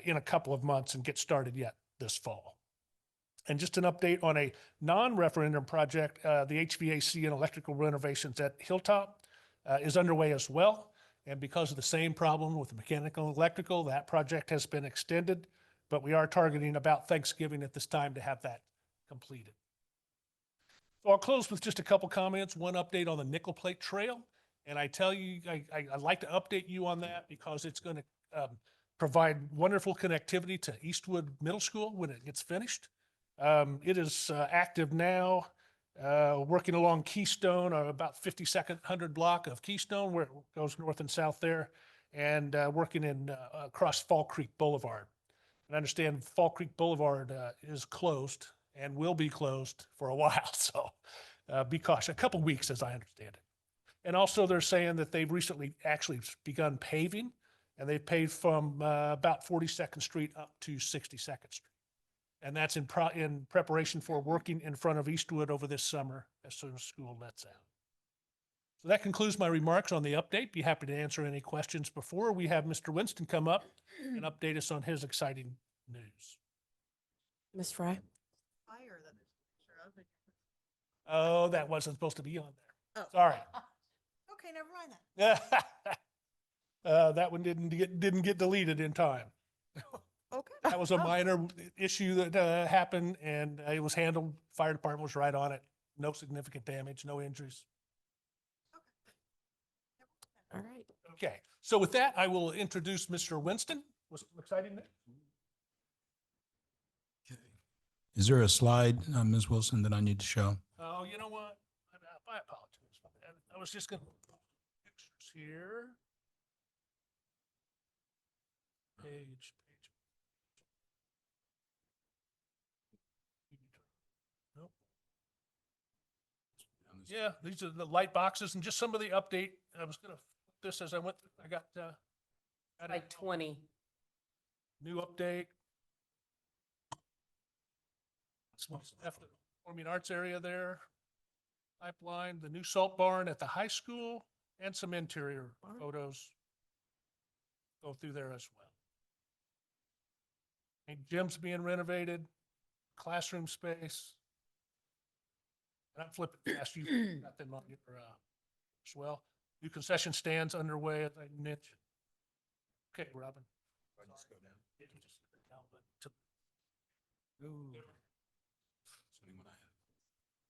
S13: in a couple of months and get started yet this fall. And just an update on a non-referendum project, the HVAC and electrical renovations at Hilltop is underway as well. And because of the same problem with the mechanical and electrical, that project has been extended, but we are targeting about Thanksgiving at this time to have that completed. So I'll close with just a couple comments, one update on the Nickel Plate Trail. And I tell you, I'd like to update you on that because it's going to provide wonderful connectivity to Eastwood Middle School when it gets finished. It is active now, working along Keystone, about 5200 block of Keystone, where it goes north and south there, and working across Fall Creek Boulevard. And I understand Fall Creek Boulevard is closed and will be closed for a while, so be cautious, a couple weeks as I understand it. And also they're saying that they've recently actually begun paving, and they've paved from about 42nd Street up to 62nd Street. And that's in preparation for working in front of Eastwood over this summer as soon as school lets out. So that concludes my remarks on the update. Be happy to answer any questions before we have Mr. Winston come up and update us on his exciting news.
S2: Ms. Fry?
S7: Fire that there's a picture of it.
S13: Oh, that wasn't supposed to be on there.
S7: Oh.
S13: Sorry.
S7: Okay, never mind that.
S13: That one didn't get deleted in time.
S7: Okay.
S13: That was a minor issue that happened, and it was handled. Fire department was right on it. No significant damage, no injuries.
S2: All right.
S13: Okay, so with that, I will introduce Mr. Winston. Was some exciting there?
S15: Is there a slide, Ms. Wilson, that I need to show?
S13: Oh, you know what? I apologize for that. I was just gonna pictures here. Page. Nope. Yeah, these are the light boxes and just some of the update. I was gonna flip this as I went. I got
S3: Like 20.
S13: new update. This one's after the performing arts area there. Pipeline, the new salt barn at the high school, and some interior photos go through there as well. And gym's being renovated, classroom space. And I'm flipping past you, got them on your, as well. New concession stands underway, as I mentioned. Okay, Robin. You can just sit down, but to-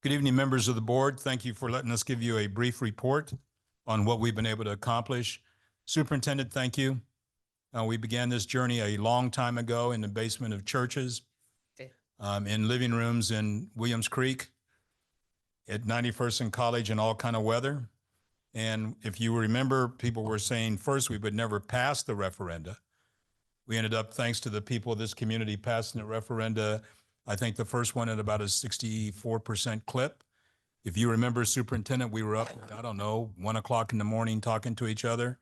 S15: Good evening, members of the board. Thank you for letting us give you a brief report on what we've been able to accomplish. Superintendent, thank you. We began this journey a long time ago in the basement of churches, in living rooms in Williams Creek, at 91st and College in all kind of weather. And if you remember, people were saying first we would never pass the referenda. We ended up, thanks to the people of this community, passing the referenda. I think the first one at about a 64% clip. If you remember, Superintendent, we were up, I don't know, 1 o'clock in the morning talking to each other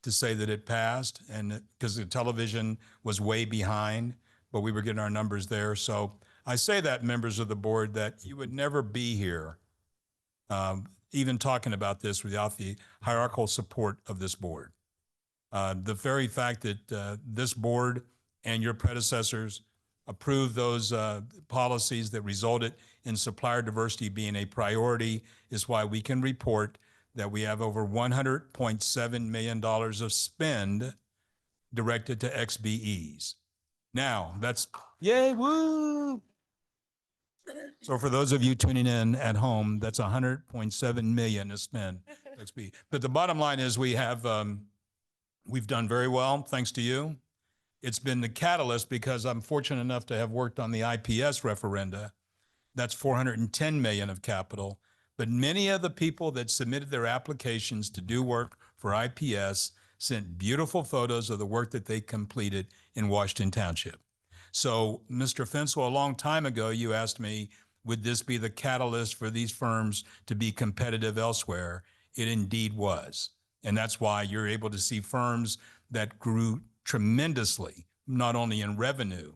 S15: to say that it passed, and because the television was way behind, but we were getting our numbers there. So I say that, members of the board, that you would never be here even talking about this without the hierarchical support of this board. The very fact that this board and your predecessors approved those policies that resulted in supplier diversity being a priority is why we can report that we have over $100.7 million of spend directed to XBEs. Now, that's, yay, woo! So for those of you tuning in at home, that's 100.7 million to spend. But the bottom line is we have, we've done very well, thanks to you. It's been the catalyst because I'm fortunate enough to have worked on the IPS referenda. That's 410 million of capital. But many of the people that submitted their applications to do work for IPS sent beautiful photos of the work that they completed in Washington Township. So, Mr. Fensel, a long time ago, you asked me, would this be the catalyst for these firms to be competitive elsewhere? It indeed was. And that's why you're able to see firms that grew tremendously, not only in revenue,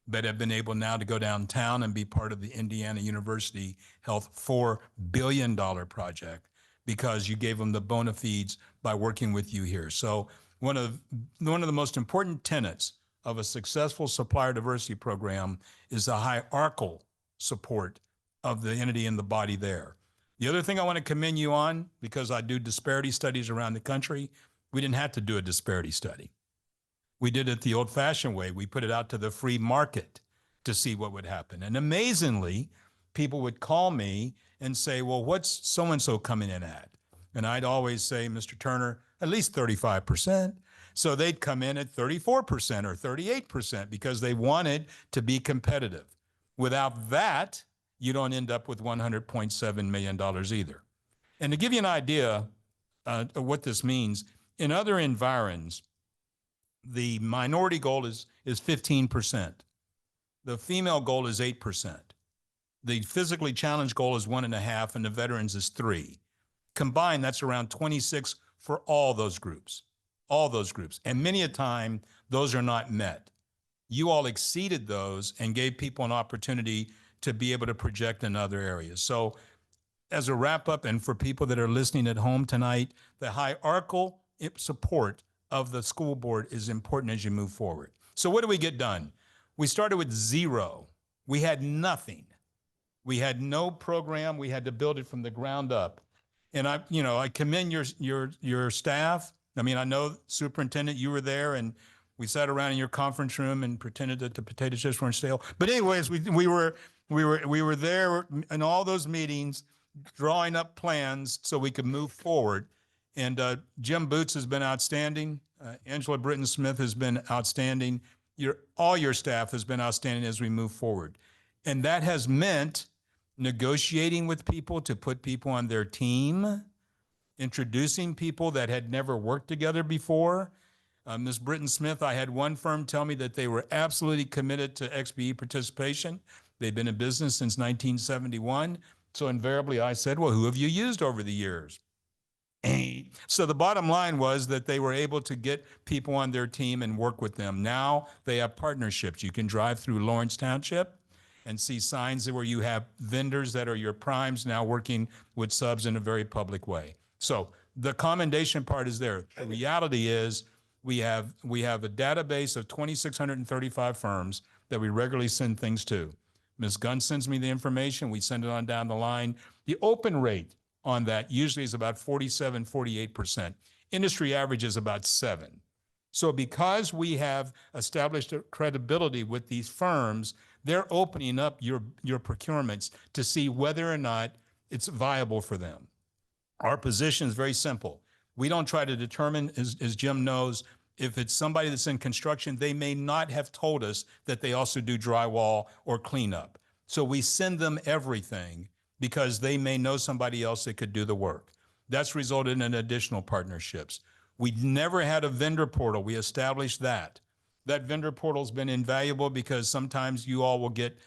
S15: but have been able now to go downtown and be part of the Indiana University Health $4 billion project because you gave them the bona fides by working with you here. So one of the most important tenets of a successful supplier diversity program is the hierarchical support of the entity and the body there. The other thing I want to commend you on, because I do disparity studies around the country, we didn't have to do a disparity study. We did it the old-fashioned way. We put it out to the free market to see what would happen. And amazingly, people would call me and say, well, what's so-and-so coming in at? And I'd always say, Mr. Turner, at least 35%. So they'd come in at 34% or 38% because they wanted to be competitive. Without that, you don't end up with $100.7 million either. And to give you an idea of what this means, in other environs, the minority goal is 15%. The female goal is 8%. The physically challenged goal is 1.5%, and the veterans is 3%. Combined, that's around 26 for all those groups. And many a time, those are not met. You all exceeded those and gave people an opportunity to be able to project in other areas. So as a wrap up, and for people that are listening at home tonight, the hierarchical support of the school board is important as you move forward. So what do we get done? We started with 0. We had nothing. We had no program. We had to build it from the ground up. And I commend your staff. I mean, I know, Superintendent, you were there, and we sat around in your conference room and pretended that the potato chips weren't stale. But anyways, we were We were there in all those meetings, drawing up plans so we could move forward. And Jim Boots has been outstanding. Angela Britton Smith has been outstanding. All your staff has been outstanding as we move forward. And that has meant negotiating with people to put people on their team, introducing people that had never worked together before. Ms. Britton Smith, I had one firm tell me that they were absolutely committed to XBE participation. They've been in business since 1971. So invariably I said, well, who have you used over the years? So the bottom line was that they were able to get people on their team and work with them. Now they have partnerships. You can drive through Lawrence Township and see signs where you have vendors that are your primes now working with subs in a very public way. So the commendation part is there. The reality is we have a database of 2,635 firms that we regularly send things to. Ms. Gunn sends me the information. We send it on down the line. The open rate on that usually is about 47, 48%. Industry average is about 7%. So because we have established a credibility with these firms, they're opening up your procurements to see whether or not it's viable for them. Our position is very simple. We don't try to determine, as Jim knows, if it's somebody that's in construction, they may not have told us that they also do drywall or cleanup. So we send them everything because they may know somebody else that could do the work. That's resulted in additional partnerships. We never had a vendor portal. We established that. That vendor portal's been invaluable because sometimes you all will get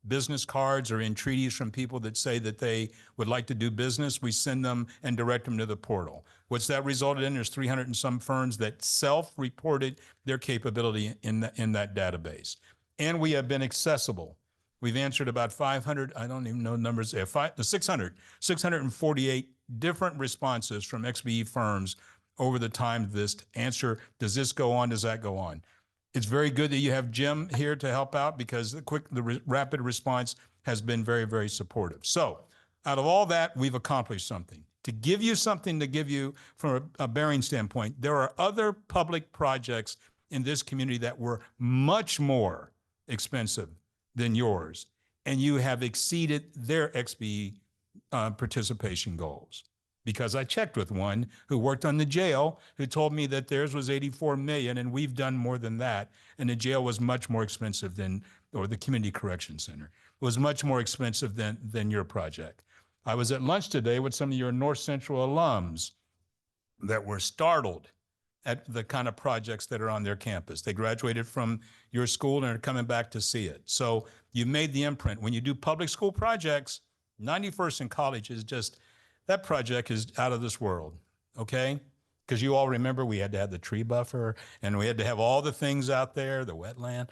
S15: business cards or entreaties from people that say that they would like to do business. We send them and direct them to the portal. What's that resulted in? There's 300 and some firms that self-reported their capability in that database. And we have been accessible. We've answered about 500, I don't even know numbers there, 648 different responses from XBE firms over the time of this answer. Does this go on? Does that go on? It's very good that you have Jim here to help out because the rapid response has been very, very supportive. So out of all that, we've accomplished something. To give you something to give you from a bearing standpoint, there are other public projects in this community that were much more expensive than yours, and you have exceeded their XBE participation goals. Because I checked with one who worked on the jail who told me that theirs was 84 million and we've done more than that. And the jail was much more expensive or the Community Correction Center was much more expensive than your project. I was at lunch today with some of your North Central alums that were startled at the kind of projects that are on their campus. They graduated from your school and are coming back to see it. So you made the imprint. When you do public school projects, 91st in College is just, that project is out of this world, okay? Because you all remember we had to have the tree buffer and we had to have all the things out there, the wetland.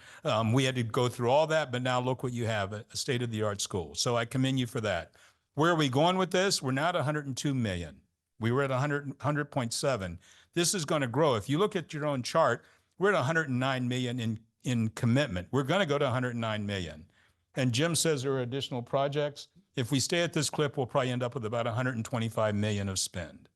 S15: We had to go through all that, but now look what you have, a state-of-the-art school. So I commend you for that. Where are we going with this? We're now at 102 million. We were at 100.7. This is going to grow. If you look at your own chart, we're at 109 million in commitment. We're going to go to 109 million. And Jim says there are additional projects. If we stay at this clip, we'll probably end up with about 125 million of spend.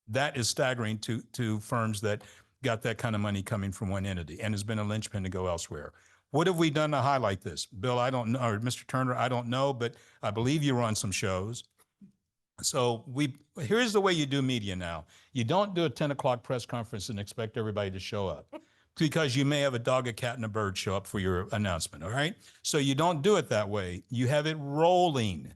S15: That is staggering to firms that got that kind of money coming from one entity and has been a linchpin to go elsewhere. What have we done to highlight this? Bill, I don't know, or Mr. Turner, I don't know, but I believe you were on some shows. So here's the way you do media now. You don't do a 10 o'clock press conference and expect everybody to show up because you may have a dog, a cat, and a bird show up for your announcement, all right? So you don't do it that way. You have it rolling.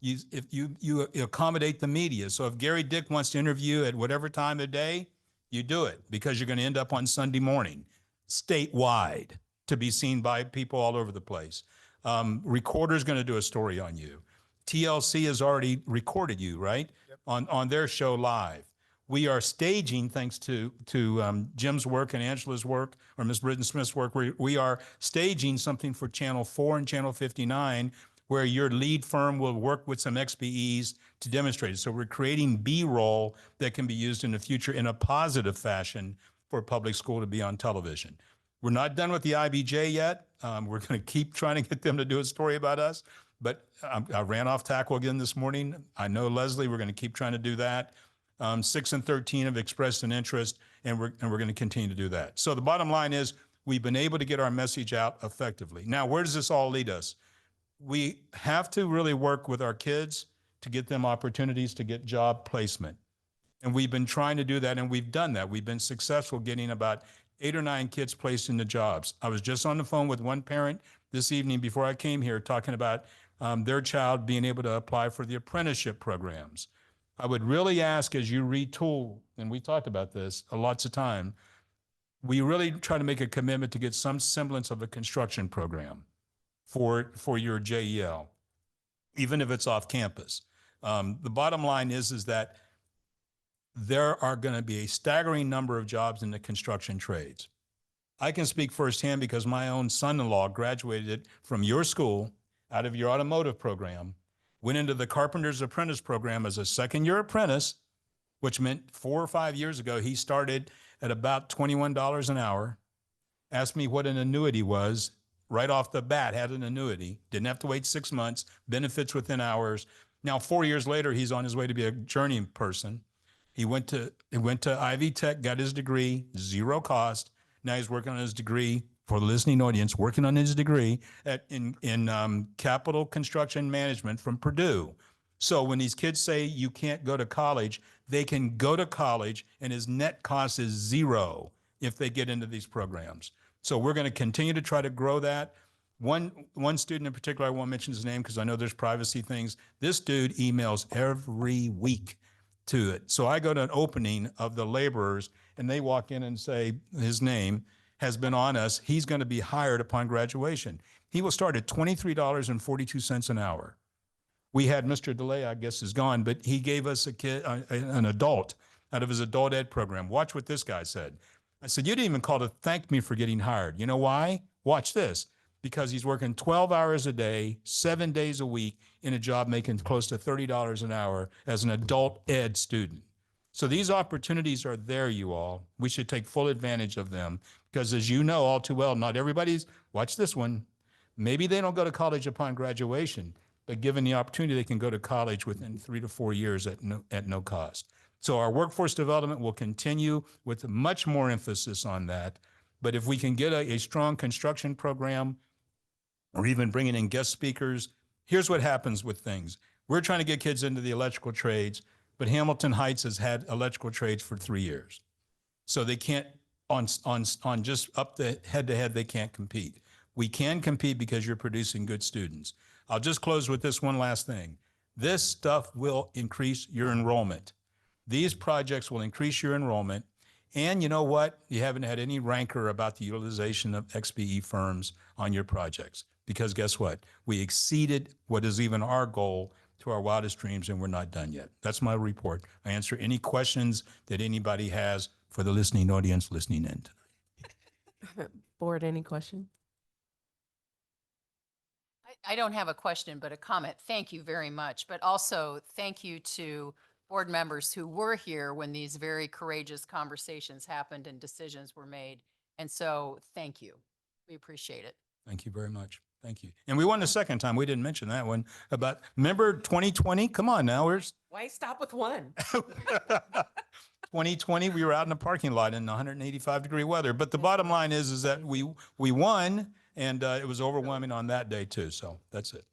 S15: If you accommodate the media. So if Gary Dick wants to interview at whatever time of day, you do it because you're going to end up on Sunday morning, statewide, to be seen by people all over the place. Recorder's going to do a story on you. TLC has already recorded you, right? Yep. On their show live. We are staging, thanks to Jim's work and Angela's work, or Ms. Britton Smith's work, we are staging something for Channel 4 and Channel 59, where your lead firm will work with some XBEs to demonstrate it. So we're creating B-roll that can be used in the future in a positive fashion for public school to be on television. We're not done with the IBJ yet. We're going to keep trying to get them to do a story about us. But I ran off tackle again this morning. I know Leslie, we're going to keep trying to do that. 6 and 13 have expressed an interest, and we're going to continue to do that. So the bottom line is we've been able to get our message out effectively. Now, where does this all lead us? we have to really work with our kids to get them opportunities to get job placement. And we've been trying to do that, and we've done that. We've been successful getting about 8 or 9 kids placed into jobs. I was just on the phone with one parent this evening before I came here talking about their child being able to apply for the apprenticeship programs. I would really ask, as you retool, and we talked about this lots of time, we really try to make a commitment to get some semblance of a construction program for your JEL, even if it's off campus. The bottom line is that there are going to be a staggering number of jobs in the construction trades. I can speak firsthand because my own son-in-law graduated from your school out of your automotive program, went into the carpenter's apprentice program as a second-year apprentice, which meant 4 or 5 years ago, he started at about $21 an hour, asked me what an annuity was, right off the bat had an annuity, didn't have to wait 6 months, benefits within hours. Now, 4 years later, he's on his way to be a journeyman person. He went to Ivy Tech, got his degree, zero cost. Now he's working on his degree, for the listening audience, working on his degree in capital construction management from Purdue. So when these kids say you can't go to college, they can go to college and his net cost is zero if they get into these programs. So we're going to continue to try to grow that. One student in particular, I won't mention his name because I know there's privacy things. This dude emails every week to it. So I go to an opening of the laborers and they walk in and say his name has been on us. He's going to be hired upon graduation. He will start at $23.42 an hour. We had Mr. DeLay, I guess is gone, but he gave us a kid, an adult out of his adult ed program. Watch what this guy said. I said, you didn't even call to thank me for getting hired. You know why? Watch this. Because he's working 12 hours a day, 7 days a week in a job making close to $30 an hour as an adult ed student. So these opportunities are there, you all. We should take full advantage of them because as you know all too well, not everybody's, watch this one, maybe they don't go to college upon graduation, but given the opportunity, they can go to college within 3 to 4 years at no cost. So our workforce development will continue with much more emphasis on that. But if we can get a strong construction program or even bringing in guest speakers, here's what happens with things. We're trying to get kids into the electrical trades, but Hamilton Heights has had electrical trades for 3 years. So they can't, on just up the head-to-head, they can't compete. We can compete because you're producing good students. I'll just close with this one last thing. This stuff will increase your enrollment. These projects will increase your enrollment. And you know what? You haven't had any rancor about the utilization of XBE firms on your projects. Because guess what? We exceeded what is even our goal to our wildest dreams, and we're not done yet. That's my report. I answer any questions that anybody has for the listening audience listening in tonight.
S2: Board, any question?
S10: I don't have a question, but a comment. Thank you very much. But also thank you to board members who were here when these very courageous conversations happened and decisions were made. And so thank you. We appreciate it.
S15: Thank you very much. Thank you. And we won the second time. We didn't mention that one about, remember 2020? Come on now, where's
S3: Why stop with one?
S15: 2020? We were out in the parking lot in 185-degree weather. But the bottom line is that we won, and it was overwhelming on that day too. So that's it.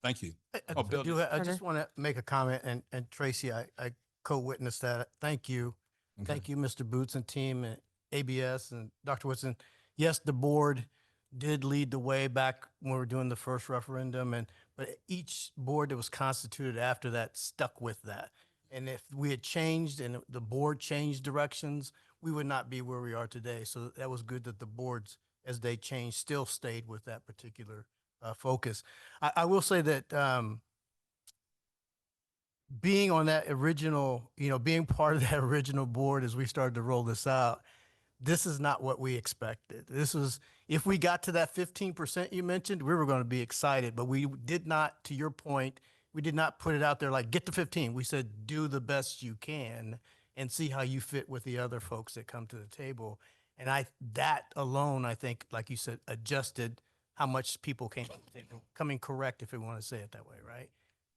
S15: Thank you. Oh, Bill,
S9: I just want to make a comment, and Tracy, I co-witnessed that. Thank you.
S15: Okay.
S9: Thank you, Mr. Boots and team at ABS and Dr. Woodson. Yes, the board did lead the way back when we were doing the first referendum, but each board that was constituted after that stuck with that. And if we had changed and the board changed directions, we would not be where we are today. So that was good that the boards, as they changed, still stayed with that particular focus. I will say that being on that original, being part of that original board as we started to roll this out, this is not what we expected. This was, if we got to that 15% you mentioned, we were going to be excited, but we did not, to your point, we did not put it out there like, get to 15. We said, do the best you can and see how you fit with the other folks that come to the table. And that alone, I think, like you said, adjusted how much people came to the table, coming correct, if we want to say it that way, right?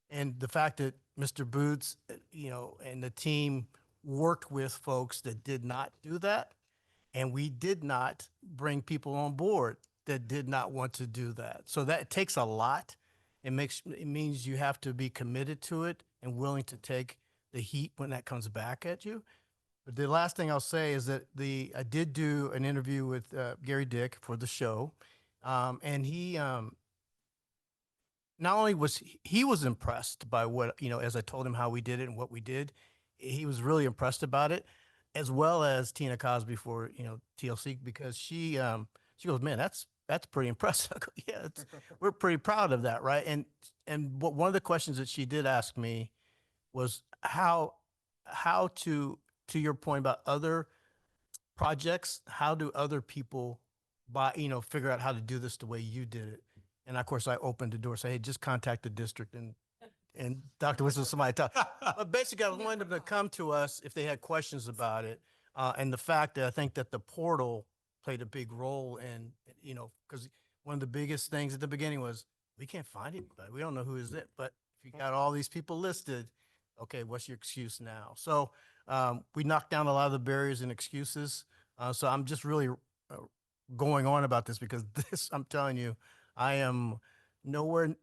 S9: And the fact that Mr. Boots, and the team worked with folks that did not do that, and we did not bring people on board that did not want to do that. So that takes a lot. It means you have to be committed to it and willing to take the heat when that comes back at you. But the last thing I'll say is that I did do an interview with Gary Dick for the show, and he not only was he was impressed by what, as I told him how we did it and what we did, he was really impressed about it, as well as Tina Cosby for TLC, because she goes, man, that's pretty impressive. I go, yeah, we're pretty proud of that, right? And one of the questions that she did ask me was how to your point about other projects, how do other people figure out how to do this the way you did it? And of course, I opened the door, say, hey, just contact the district and Dr. Whitson, somebody talk. But basically, I wanted them to come to us if they had questions about it. And the fact that I think that the portal played a big role in, because one of the biggest things at the beginning was we can't find anybody. We don't know who is it. But if you got all these people listed, okay, what's your excuse now? So we knocked down a lot of the barriers and excuses. So I'm just really going on about this because I'm telling you, I am nowhere.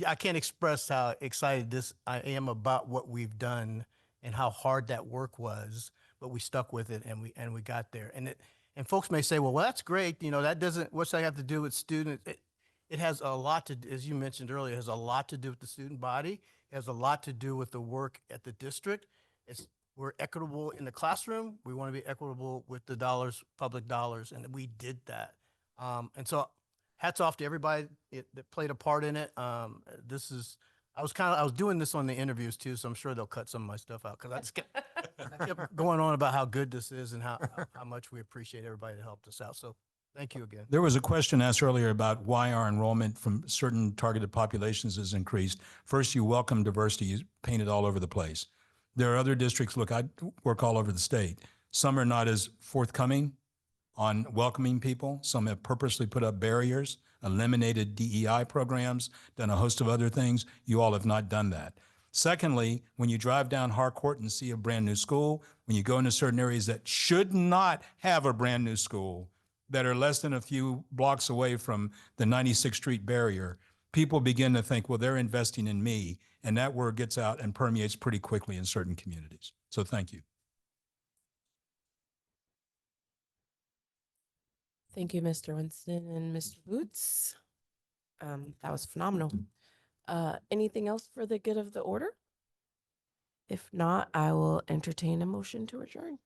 S9: I can't express how excited I am about what we've done and how hard that work was, but we stuck with it and we got there. And folks may say, well, that's great. That doesn't, what's that have to do with students? It has a lot to, as you mentioned earlier, it has a lot to do with the student body. It has a lot to do with the work at the district. We're equitable in the classroom. We want to be equitable with the dollars, public dollars, and we did that. And so hats off to everybody that played a part in it. I was doing this on the interviews too, so I'm sure they'll cut some of my stuff out because I kept going on about how good this is and how much we appreciate everybody that helped us out. So thank you again.
S15: There was a question asked earlier about why our enrollment from certain targeted populations has increased. First, you welcome diversity. You paint it all over the place. There are other districts, look, I work all over the state. Some are not as forthcoming on welcoming people. Some have purposely put up barriers, eliminated DEI programs, done a host of other things. You all have not done that. Secondly, when you drive down Harcourt and see a brand new school, when you go into certain areas that should not have a brand new school, that are less than a few blocks away from the 96th Street barrier, people begin to think, well, they're investing in me. And that word gets out and permeates pretty quickly in certain communities. So thank you.
S2: Thank you, Mr. Winston and Mr. Boots. That was phenomenal. Anything else for the good of the order? If not, I will entertain a motion to adjourn.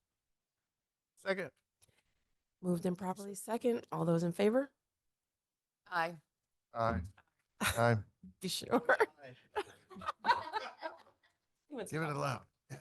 S9: Second.
S2: Moved and properly second. All those in favor?
S10: Aye.
S5: Aye. Aye.
S2: You sure?
S9: Give it a loud. Yeah.